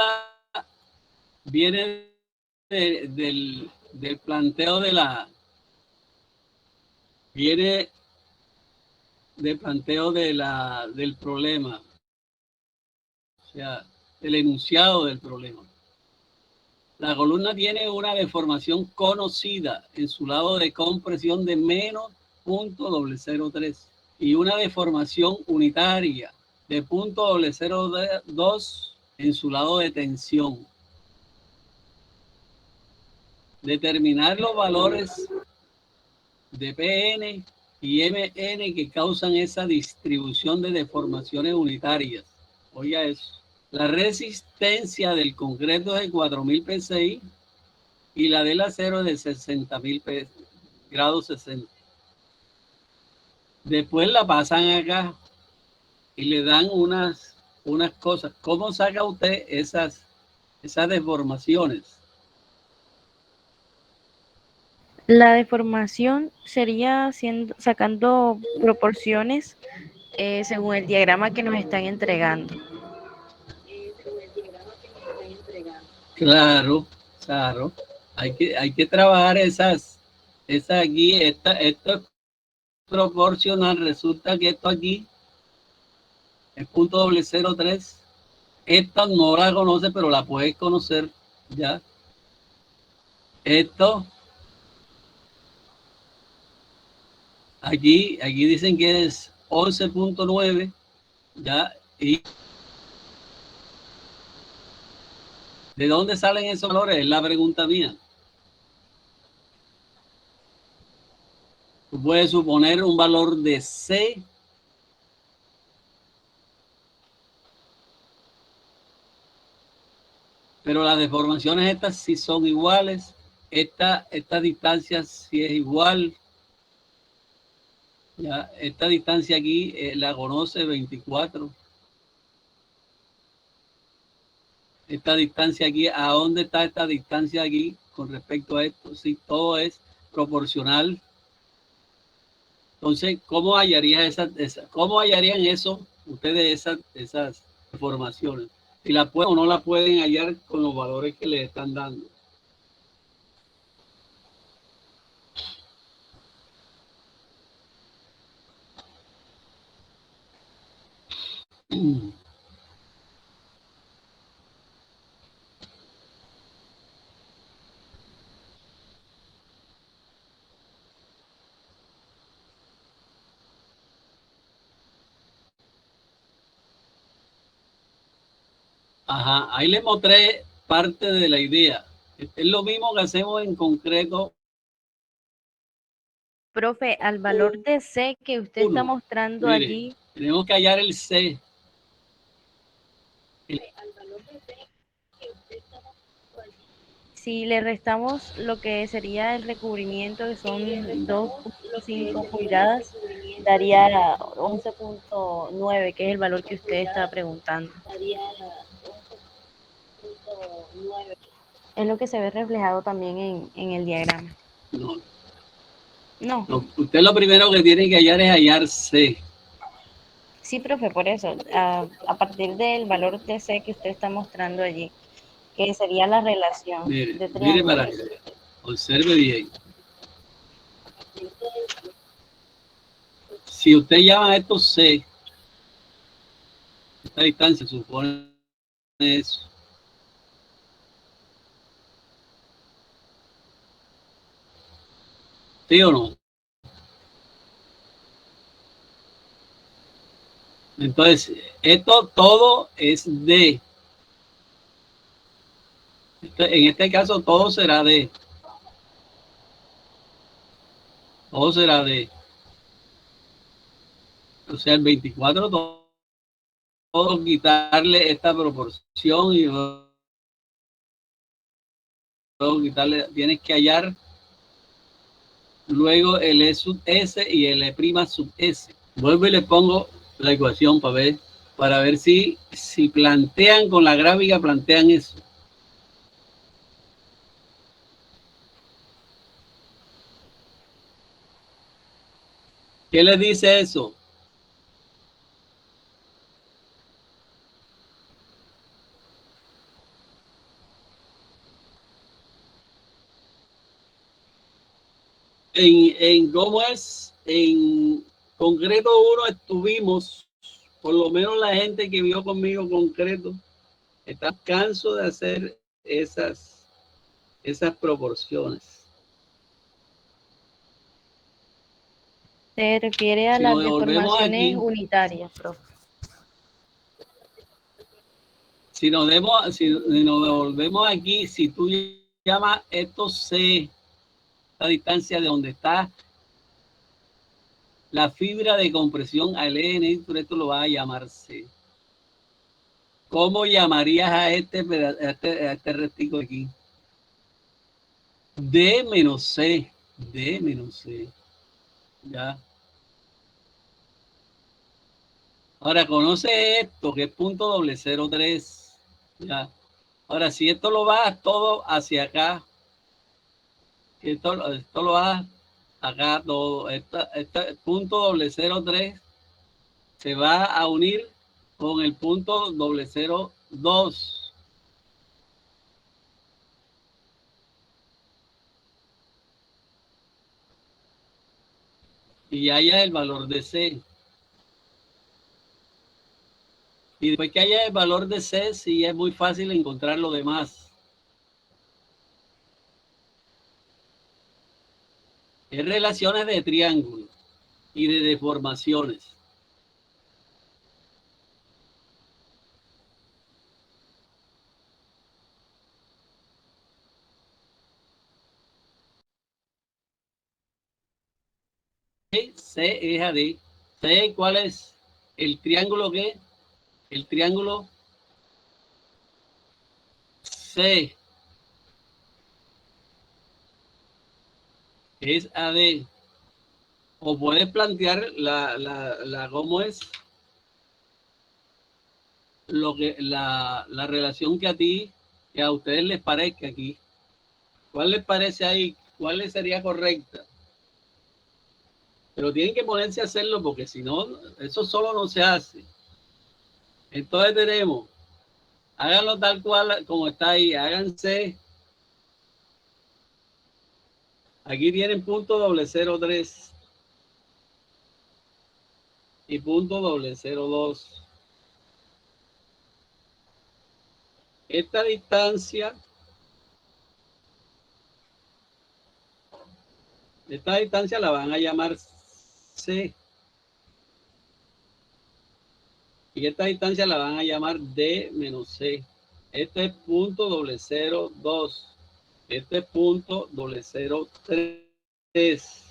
viene del planteo viene del planteo del problema, o sea, del enunciado del problema. La columna tiene una deformación conocida en su lado de compresión de menos 0.003 y una deformación unitaria de 0.002 en su lado de tensión. Determinar los valores de Pn y Mn que causan esa distribución de deformaciones unitarias. Oiga eso. La resistencia del concreto es de 4000 psi y la del acero es de 60.000 grados 60. Después la pasan acá y le dan unas cosas. ¿Cómo saca usted esas deformaciones? La deformación sería sacando proporciones según el diagrama que nos están entregando. Claro, claro. Hay que trabajar esas aquí, esto es proporcional. Resulta que esto aquí es 0.003. Esta no la conoce, pero la puedes conocer ya. Esto, aquí dicen que es 11.9, ya. ¿Y de dónde salen esos valores? Es la pregunta mía. Tú puedes suponer un valor de C, pero las deformaciones estas sí son iguales. Esta distancia sí es igual. Ya, esta distancia aquí la conoce 24. Esta distancia aquí, ¿a dónde está esta distancia aquí con respecto a esto? Sí, todo es proporcional. Entonces, ¿cómo hallarían cómo hallarían eso ustedes esas informaciones? Si la pueden o no la pueden hallar con los valores que les están dando. Ajá, ahí les mostré parte de la idea. Es lo mismo que hacemos en concreto. Profe, al valor de C que usted está mostrando Mire, allí. Tenemos que hallar el C. Si le restamos lo que sería el recubrimiento, que son 2.5 pulgadas, daría 11.9, que es el valor que usted está preguntando. Es lo que se ve reflejado también en el diagrama. No. No. Usted lo primero que tiene que hallar es hallar C. Sí, profe, por eso, a partir del valor de C que usted está mostrando allí, que sería la relación de Mire para triángulos. que observe bien. Si usted llama a esto C, esta distancia supone eso. ¿Sí o no? Entonces, esto todo es D. En este caso, todo será D. Todo será D. O sea, el 24, todo quitarle esta proporción y luego quitarle, tienes que hallar luego el E sub S y el E prima sub S. Vuelvo y le pongo la ecuación para ver si plantean con la gráfica, plantean eso. ¿Qué le dice eso? ¿Cómo es? En concreto 1 estuvimos, por lo menos la gente que vio conmigo concreto, está canso de hacer esas proporciones. Se refiere a Si nos las devolvemos deformaciones aquí, unitarias, profe. si nos devolvemos aquí, si tú llamas esto C, la distancia de donde está la fibra de compresión al EN, tú esto lo vas a llamar C. ¿Cómo llamarías a este rectico aquí? D menos C. D menos C. Ya. Ahora conoce esto, que es punto doble 03. Ya. Ahora, si esto lo vas todo hacia acá, esto lo vas acá todo, este punto doble 03 se va a unir con el punto doble 02. Y haya el valor de C. Y después que haya el valor de C, sí es muy fácil encontrar lo demás. Es relaciones de triángulo y de deformaciones. C es AD. C, ¿cuál es? El triángulo qué? El triángulo C es AD. O puedes plantear ¿cómo es? La relación que a ustedes les parezca aquí. ¿Cuál les parece ahí? ¿Cuál les sería correcta? Pero tienen que ponerse a hacerlo porque si no, eso solo no se hace. Entonces tenemos, háganlo tal cual como está ahí, háganse. Aquí tienen punto doble 03 y punto doble 02. Esta distancia la van a llamar C. Y esta distancia la van a llamar D menos C. Este es punto doble 02. Este es punto doble 03.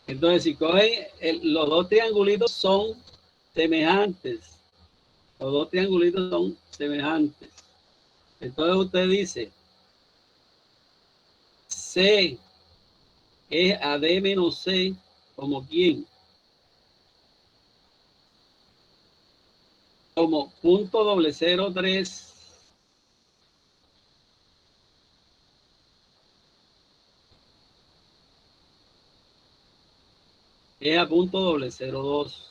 Entonces, si cogen los dos triangulitos son semejantes. Los dos triangulitos son semejantes. Entonces usted dice, C es AD menos C, ¿como quién? Como punto doble 03 es a punto doble 02.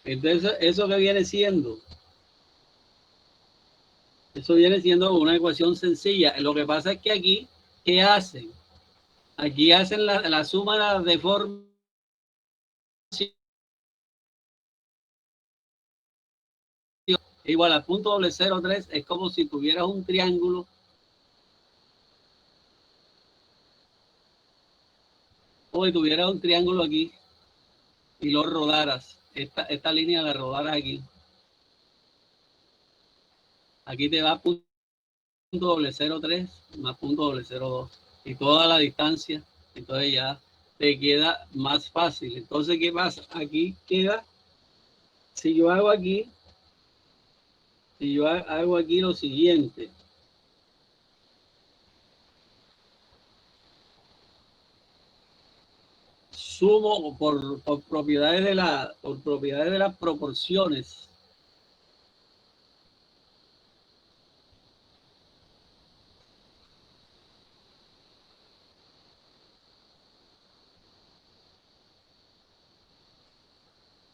Entonces, ¿eso qué viene siendo? Eso viene siendo una ecuación sencilla. Lo que pasa es que aquí, ¿qué hacen? Aquí hacen la suma de forma igual a punto doble 03. Es como si tuvieras un triángulo o si tuvieras un triángulo aquí y lo rodaras. Esta línea la rodaras aquí. Aquí te va punto doble 03 más punto doble 02 y toda la distancia. Entonces ya te queda más fácil. Entonces, ¿qué pasa? Aquí queda, si yo hago aquí, si yo hago aquí lo siguiente, sumo por propiedades por propiedades de las proporciones.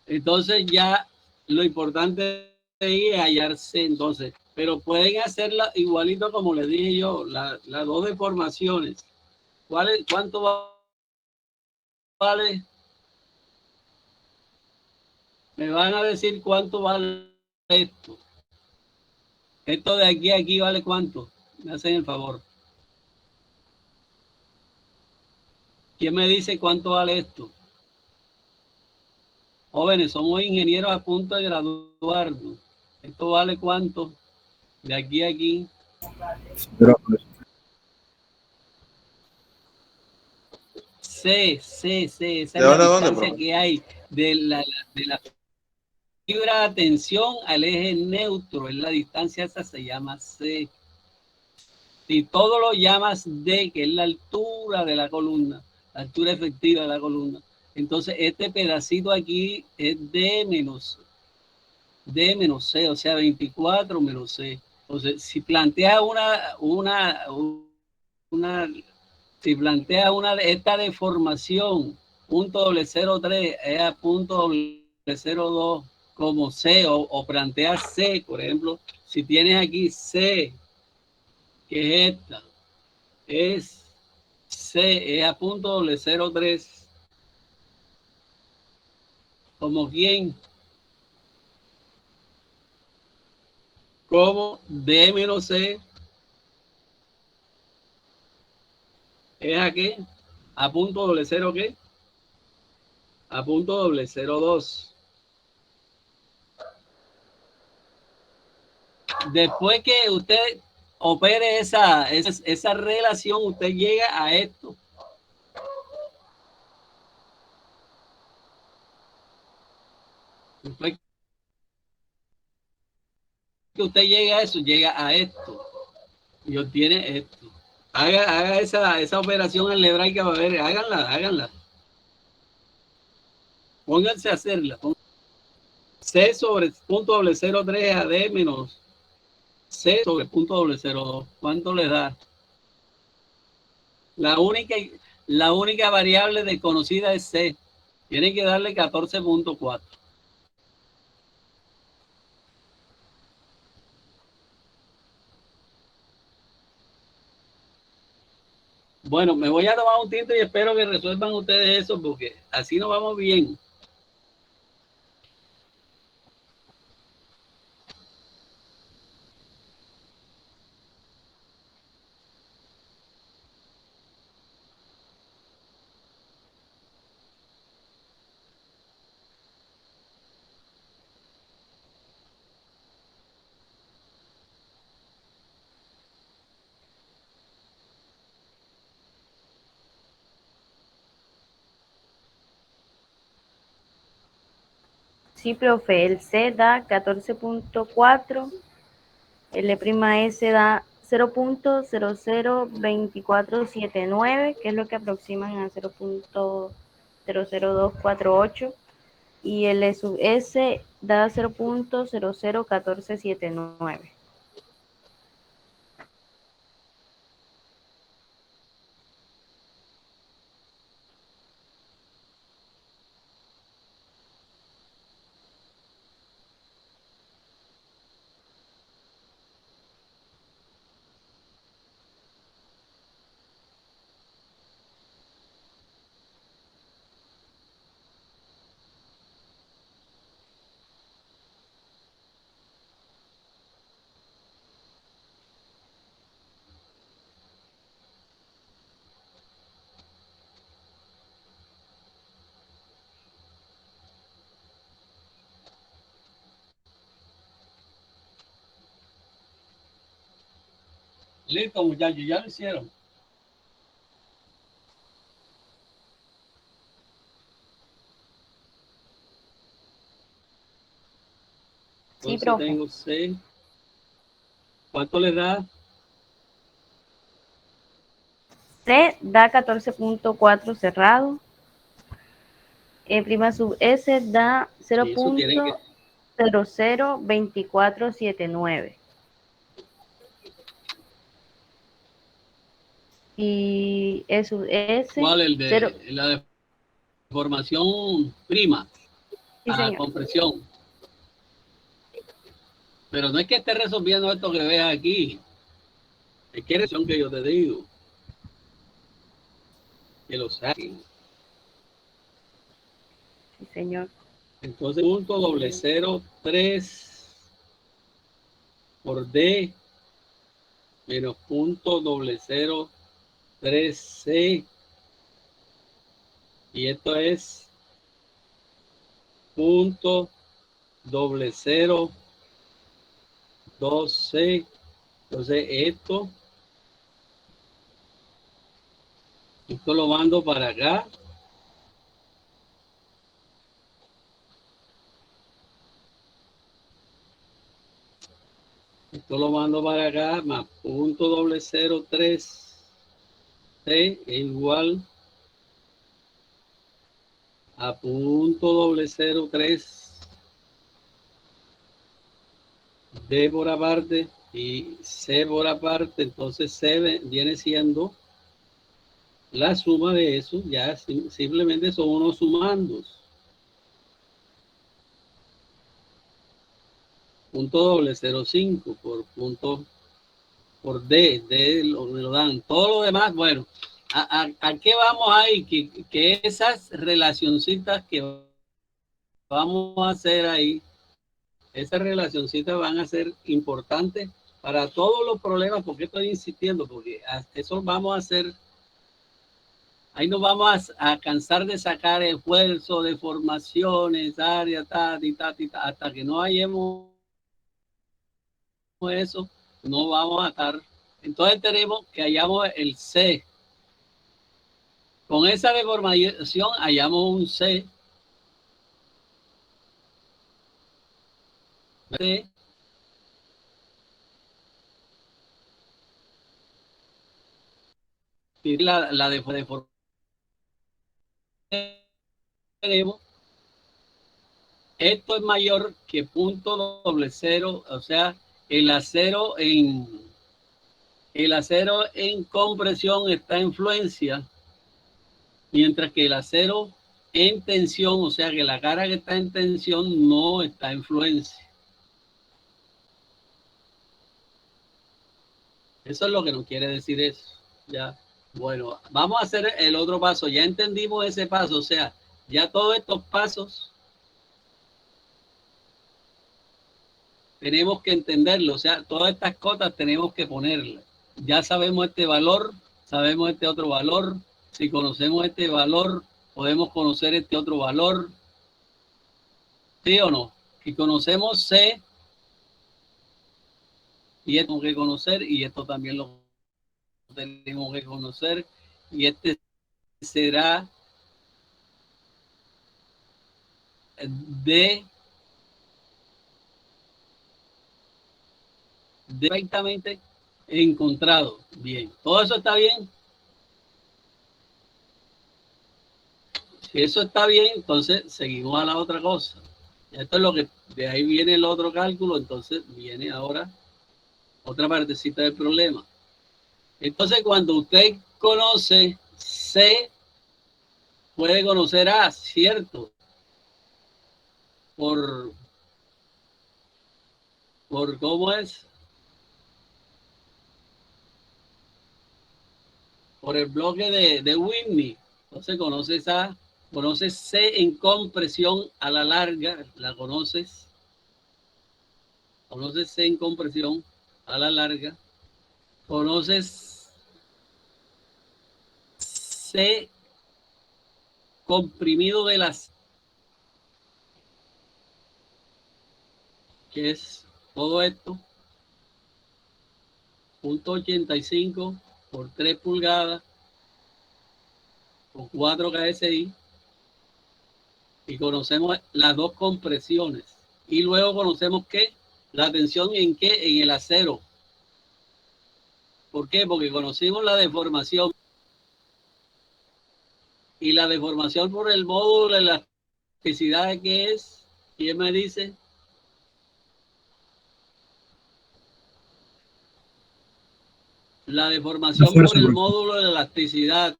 Entonces ya lo importante es hallarse entonces, pero pueden hacerla igualito como les dije yo, las dos deformaciones. ¿Cuánto vale? Me van a decir cuánto vale esto. Esto de aquí a aquí vale cuánto. Me hacen el favor. ¿Quién me dice cuánto vale esto? Jóvenes, somos ingenieros a punto de graduarnos. ¿Esto vale cuánto? De aquí a aquí. Pero, C, esa ¿de es la dónde a dónde, distancia profe? que hay de la fibra de atención al eje neutro. Es la distancia esa, se llama C. Si todo lo llamas D, que es la altura de la columna, la altura efectiva de la columna, entonces este pedacito aquí es D menos C, o sea, 24 menos C. Entonces, si planteas si planteas esta deformación, punto doble cero tres es a punto doble cero dos como C, o planteas C, por ejemplo, si tienes aquí C, que es esta, es C, es a punto doble cero tres, como quién, como D menos C, es a qué, a punto doble cero qué, a punto doble cero dos. Después que usted opere esa relación, usted llega a esto. Después que usted llega a eso, llega a esto y obtiene esto. Haga esa operación algebraica, a ver, háganla. Pónganse a hacerla. C sobre punto doble cero tres a D menos C sobre punto doble cero dos. ¿Cuánto le da? La única, la única variable desconocida es C. Tiene que darle 14.4. Bueno, me voy a tomar un tinto y espero que resuelvan ustedes eso porque así nos vamos bien. Sí, profe, el C da 14.4, el L'S da 0.002479, que es lo que aproximan a 0.00248, y el S da 0.001479. Listo, muchachos, ya lo hicieron. Sí, Entonces profe. tengo C. ¿Cuánto les da? C da 14.4 cerrado. Prima sub S da Y eso tienen que... 0.002479. Y S, ¿Cuál? El 0, de la deformación prima. Sí, a señor. compresión. Pero no es que esté resolviendo esto que veas aquí. Es que es que yo te digo. Que lo saquen. Sí, señor. Entonces, punto doble 0,3 por D menos punto doble 0,3C. Y esto es punto doble 0,2C. Entonces, esto lo mando para acá. Esto lo mando para acá, más punto doble 0,3 C es igual a punto doble 0,3 D por aparte y C por aparte. Entonces C viene siendo la suma de eso, ya simplemente son unos sumandos. Punto doble 0,5 por D lo dan. Todo lo demás, bueno, ¿a qué vamos ahí? Que esas relacioncitas que vamos a hacer ahí, esas relacioncitas van a ser importantes para todos los problemas. ¿Por qué estoy insistiendo? Porque eso vamos a hacer, ahí nos vamos a cansar de sacar esfuerzos, deformaciones, áreas, hasta que no hayamos eso, no vamos a estar. Entonces tenemos que hallamos el C. Con esa deformación hallamos un C. C. Y la deformación tenemos. Esto es mayor que punto doble 0, o sea, el acero en compresión está en fluencia, mientras que el acero en tensión, o sea que la cara que está en tensión no está en fluencia. Eso es lo que nos quiere decir eso. Ya. Bueno, vamos a hacer el otro paso. Ya entendimos ese paso, o sea, ya todos estos pasos tenemos que entenderlo, o sea, todas estas cotas tenemos que ponerlas. Ya sabemos este valor, sabemos este otro valor. Si conocemos este valor, podemos conocer este otro valor. ¿Sí o no? Si conocemos C, y esto tenemos que conocer, y esto también lo tenemos que conocer, y este será D directamente encontrado. Bien, todo eso está bien. Si eso está bien, entonces seguimos a la otra cosa. Esto es lo que, de ahí viene el otro cálculo, entonces viene ahora otra partecita del problema. Entonces, cuando usted conoce C, puede conocer A, ¿cierto? Por cómo es, por el bloque de Whitney. Entonces, conoces C en compresión a la larga, la conoces C en compresión a la larga, conoces C comprimido de las, que es todo esto, 0.85 por 3 pulgadas con 4 KSI, y conocemos las dos compresiones. Y luego conocemos que la tensión en qué, en el acero. ¿Por qué? Porque conocimos la deformación. Y la deformación por el módulo de elasticidad que es, ¿quién me dice? La deformación por el módulo de elasticidad.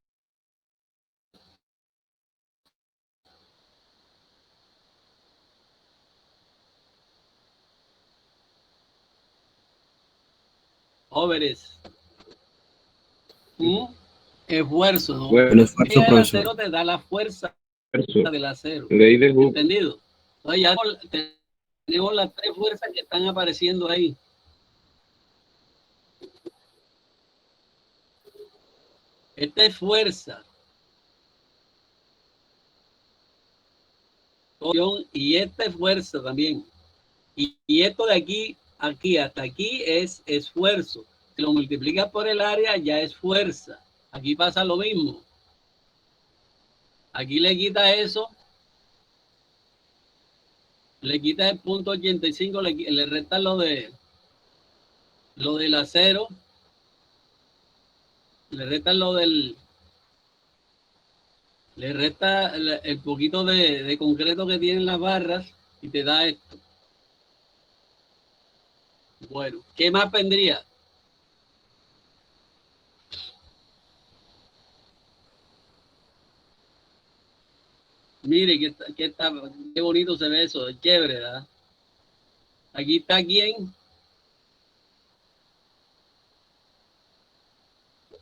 jóvenes. Esfuerzo, ¿no? Bueno, esfuerzo, El profesor. acero te da la fuerza del acero. Ley de Hooke. ¿Entendido? Entonces ya tenemos las tres fuerzas que están apareciendo ahí. Esta es fuerza. Y esta es fuerza también. Y esto de aquí, hasta aquí es esfuerzo. Si lo multiplicas por el área, ya es fuerza. Aquí pasa lo mismo. Aquí le quita eso. Le quita el punto 85, le resta lo del acero. Le resta le resta el poquito de concreto que tienen las barras y te da esto. Bueno, ¿qué más vendría? Mire, qué bonito se ve eso, es chévere, ¿verdad? Aquí está quién.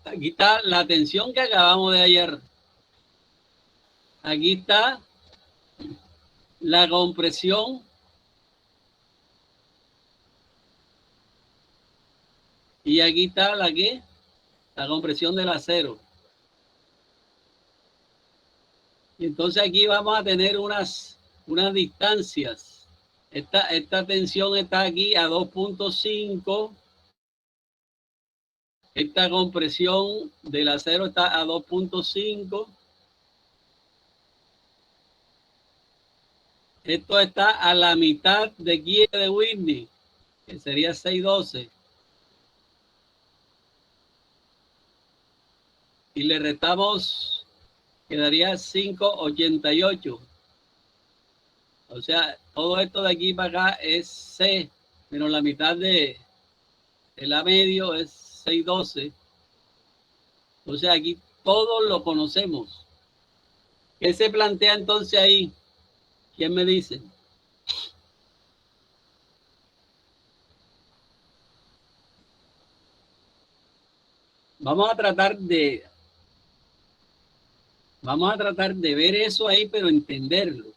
Aquí está la tensión que acabamos de hallar. Aquí está la compresión. Y aquí está la compresión del acero. Y entonces aquí vamos a tener unas distancias. Esta tensión está aquí a 2.5. Esta compresión del acero está a 2.5. Esto está a la mitad de aquí de Whitney, que sería 612. Y le restamos, quedaría 588. O sea, todo esto de aquí para acá es C, menos la mitad de A medio es 612. O sea, aquí todos lo conocemos. ¿Qué se plantea entonces ahí? ¿Quién me dice? Vamos a tratar de ver eso ahí, pero entenderlo.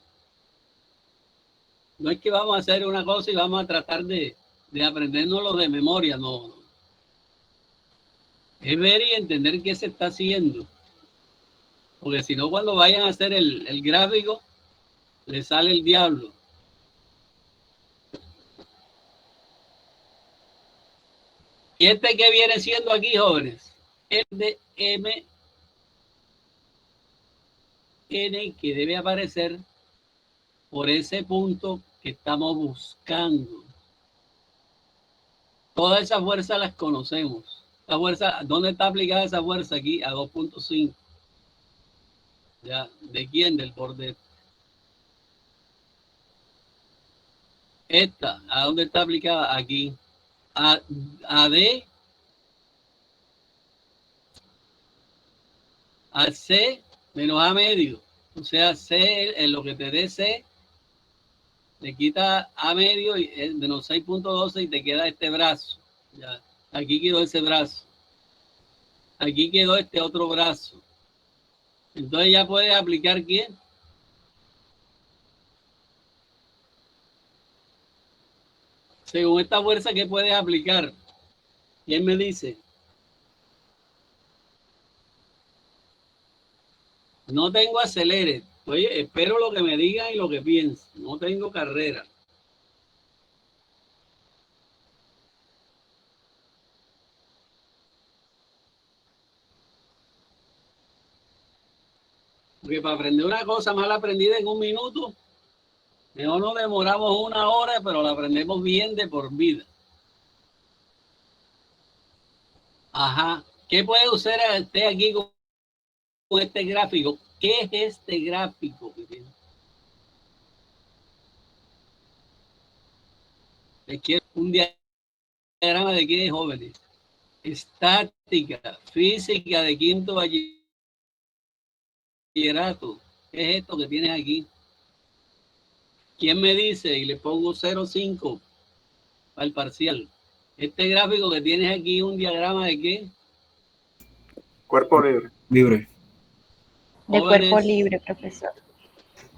No es que vamos a hacer una cosa y vamos a tratar de aprendérnoslo de memoria, no. Es ver y entender qué se está haciendo. Porque si no, cuando vayan a hacer el gráfico, le sale el diablo. ¿Y este qué viene siendo aquí, jóvenes? El de M N, que debe aparecer por ese punto que estamos buscando. Todas esas fuerzas las conocemos. La fuerza, ¿dónde está aplicada esa fuerza? Aquí a 2.5. ¿Ya? ¿De quién? Del borde. Esta, ¿a dónde está aplicada? Aquí. A D, a C menos A medio. O sea, C en lo que te dé C, le quita A medio y es menos 6.12 y te queda este brazo. Ya. Aquí quedó ese brazo. Aquí quedó este otro brazo. Entonces ya puedes aplicar ¿quién? Según esta fuerza, ¿qué puedes aplicar? ¿Quién me dice? No tengo acelere. Oye, espero lo que me digan y lo que piensen. No tengo carrera. Porque para aprender una cosa mal aprendida en un minuto, mejor nos demoramos una hora, pero la aprendemos bien de por vida. Ajá. ¿Qué puede usted aquí con este gráfico? ¿Qué es este gráfico? Les quiero un diagrama de qué, jóvenes. Estática, física de quinto bachillerato. ¿Qué es esto que tienes aquí? ¿Quién me dice? Y le pongo 0.5 al parcial. Este gráfico que tienes aquí, un diagrama de qué? Cuerpo libre. Libre. De Jóvenes, cuerpo libre, profesor.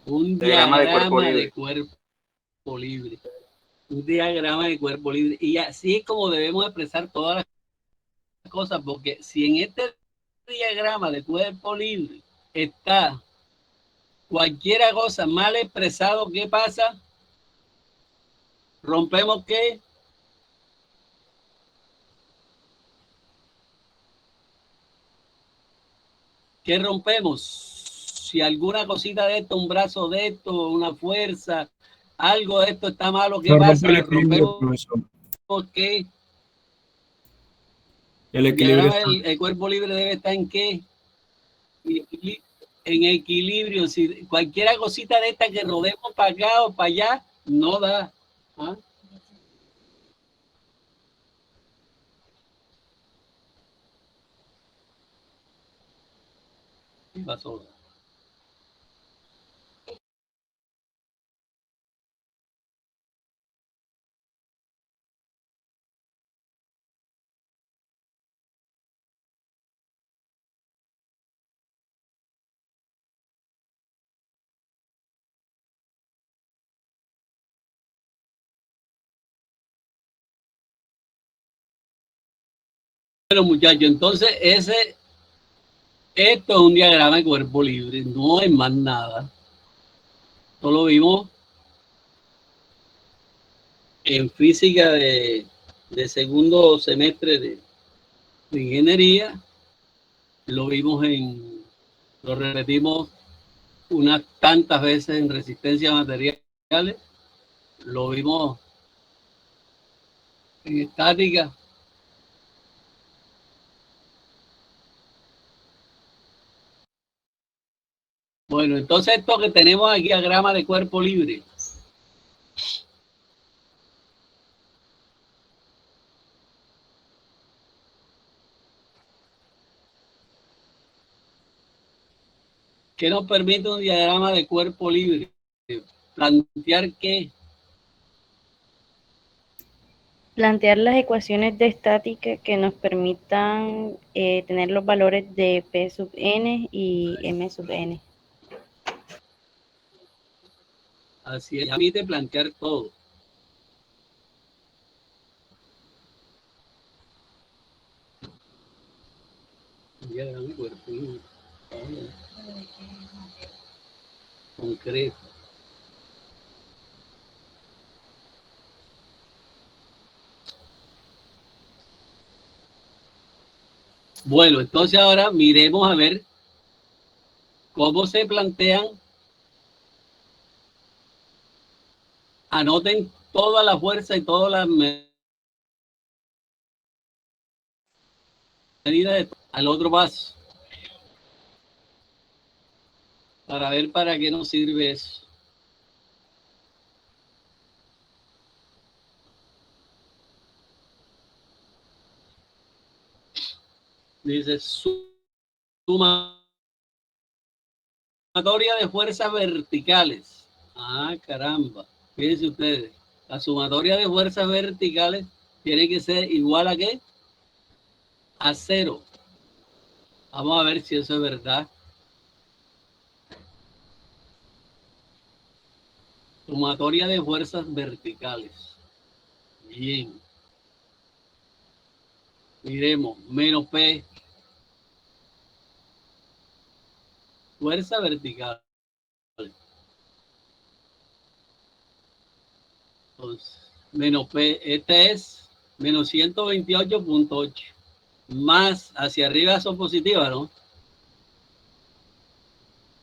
un Diagrama diagrama de de cuerpo libre. Un diagrama de cuerpo libre. Y así es como debemos expresar todas las cosas, porque si en este diagrama de cuerpo libre está cualquier cosa mal expresado, ¿qué pasa? Rompemos ¿qué? ¿Qué rompemos? Si alguna cosita de esto, un brazo de esto, una fuerza, algo de esto está malo, ¿qué Se rompe pasa? el equilibrio, Rompemos profesor. ¿qué? El El equilibrio diagrama está. del cuerpo libre debe estar en ¿qué? En equilibrio. Si cualquier cosita de esta que rodemos para acá o para allá, no da. ¿Ah? ¿Qué pasó? Bueno, muchachos, entonces esto es un diagrama de cuerpo libre, no hay más nada. Esto lo vimos en física de segundo semestre de ingeniería, lo lo repetimos unas tantas veces en resistencia a materiales, lo vimos en estática. Bueno, entonces esto que tenemos aquí, diagrama de cuerpo libre. ¿Qué nos permite un diagrama de cuerpo libre? Plantear qué. Plantear las ecuaciones de estática que nos permitan tener los valores de P sub n y M sub n. Así es, permite plantear todo. Diagrama de cuerpo libre. Concreto. Bueno, entonces ahora miremos a ver cómo se plantean. Anoten toda la fuerza y todas las medidas al otro paso para ver para qué nos sirve eso. Dice sumatoria de fuerzas verticales. Ah, caramba. Fíjense ustedes, la sumatoria de fuerzas verticales tiene que ser igual a ¿qué? A 0. Vamos a ver si eso es verdad. Sumatoria de fuerzas verticales. Bien. Miremos, menos P. Fuerza vertical. Entonces, menos P, este es menos 128.8. Más hacia arriba son positivas, ¿no?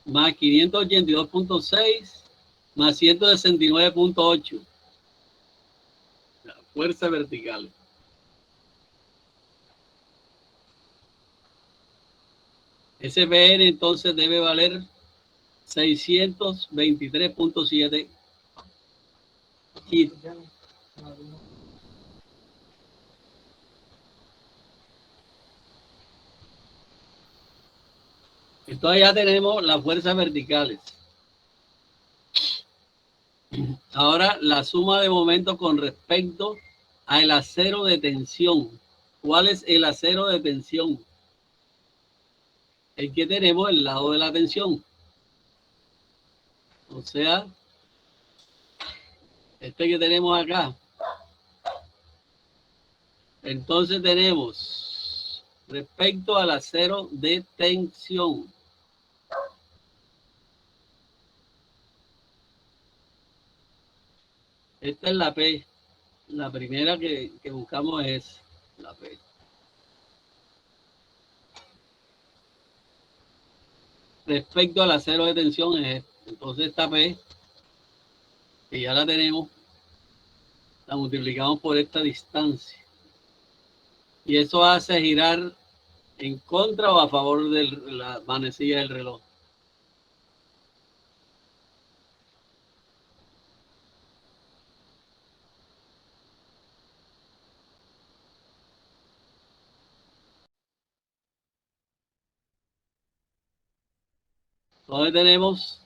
Más 582.6, más 169.8. Fuerza vertical. Ese PN entonces debe valer 623.7 kilos. Entonces ya tenemos las fuerzas verticales. Ahora la suma de momentos con respecto al acero de tensión. ¿Cuál es el acero de tensión? El que tenemos el lado de la tensión. O sea, este que tenemos acá. Entonces tenemos respecto al acero de tensión. Esta es la P. La primera que buscamos es la P. Respecto al acero de tensión es este. Entonces esta P, que ya la tenemos, la multiplicamos por esta distancia. Y eso hace girar en contra o a favor de la manecilla del reloj. Entonces tenemos,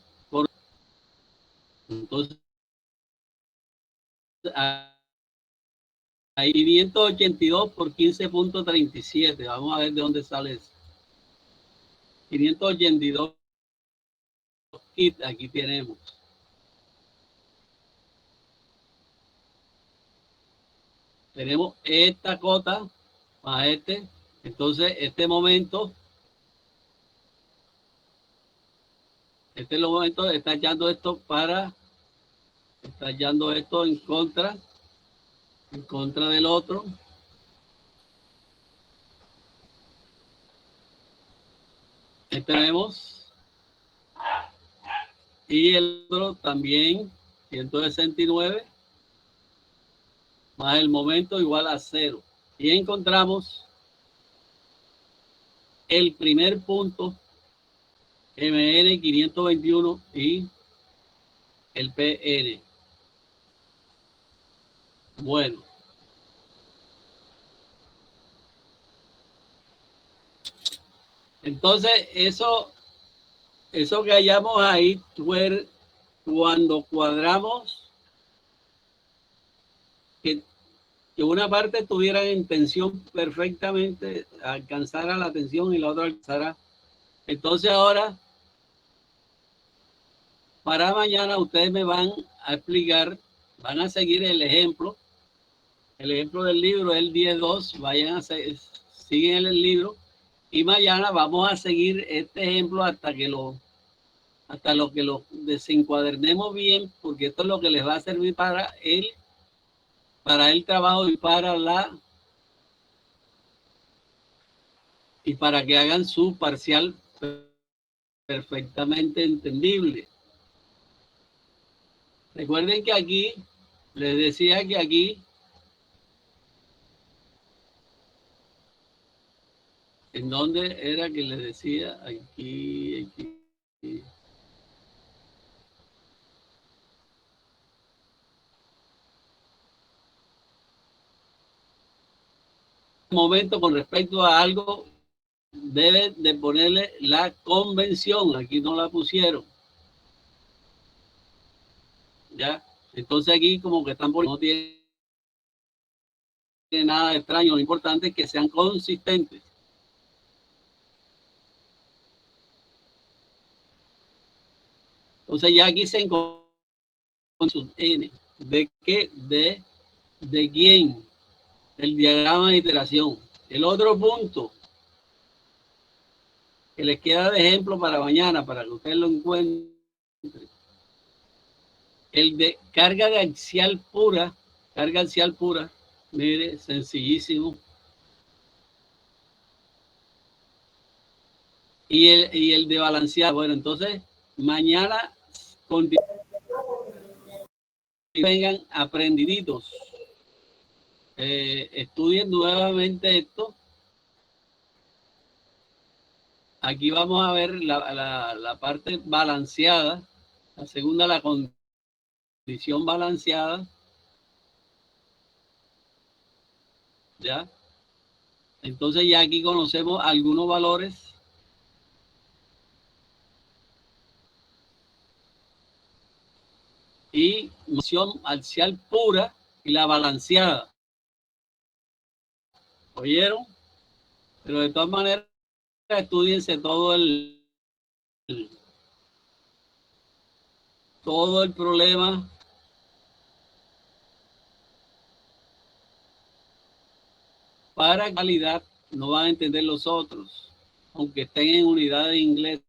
entonces, hay 582 por 15.37. Vamos a ver de dónde sale eso. 582 kit, aquí tenemos. Tenemos esta cota más este. Entonces, este momento, este es el momento, está echando esto en contra del otro. Tenemos, y el otro también, 169, más el momento igual a 0. Y encontramos el primer punto, MN 521 y el PN. Bueno. Entonces, eso que hallamos ahí fue cuando cuadramos que una parte tuviera en tensión perfectamente, alcanzara la tensión y la otra alcanzara. Entonces ahora, para mañana ustedes me van a explicar, van a seguir el ejemplo del libro, el 10.2, vayan a siguen el libro y mañana vamos a seguir este ejemplo hasta lo que lo desencuadernemos bien, porque esto es lo que les va a servir para el trabajo y para que hagan su parcial perfectamente entendible. Recuerden que aquí, les decía que aquí, ¿en dónde era que les decía? Aquí. Momento con respecto a algo, deben de ponerle la convención. Aquí no la pusieron. ¿Ya? Entonces aquí como que están poniendo, no tiene nada extraño, lo importante es que sean consistentes. Entonces ya aquí se encuentra con sus N. ¿De qué? ¿De quién? El diagrama de iteración. El otro punto que les queda de ejemplo para mañana, para que ustedes lo encuentren. El de carga axial pura, mire, sencillísimo. Y el de balancear. Bueno, entonces, mañana vengan aprendiditos. Estudien nuevamente esto. Aquí vamos a ver la parte balanceada. La segunda, la condición balanceada. ¿Ya? Entonces ya aquí conocemos algunos valores. Y moción axial pura y la balanceada. ¿Oyeron? Pero de todas maneras, estudiense todo el problema para calidad. No van a entender los otros, aunque estén en unidades inglesas,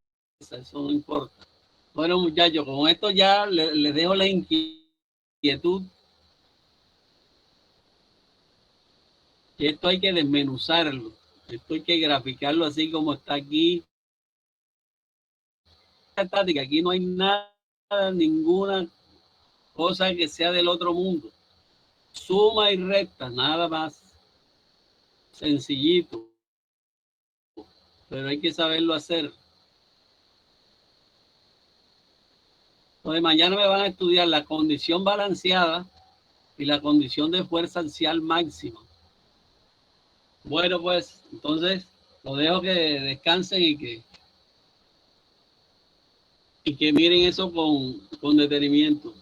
eso no importa. Bueno, muchachos, con esto ya les dejo la inquietud. Esto hay que desmenuzarlo, esto hay que graficarlo así como está aquí. Estática, aquí no hay nada, ninguna cosa que sea del otro mundo. Suma y recta, nada más. Sencillito. Pero hay que saberlo hacer. Entonces mañana me van a estudiar la condición balanceada y la condición de fuerza axial máxima. Bueno, pues entonces los dejo que descansen y que miren eso con detenimiento.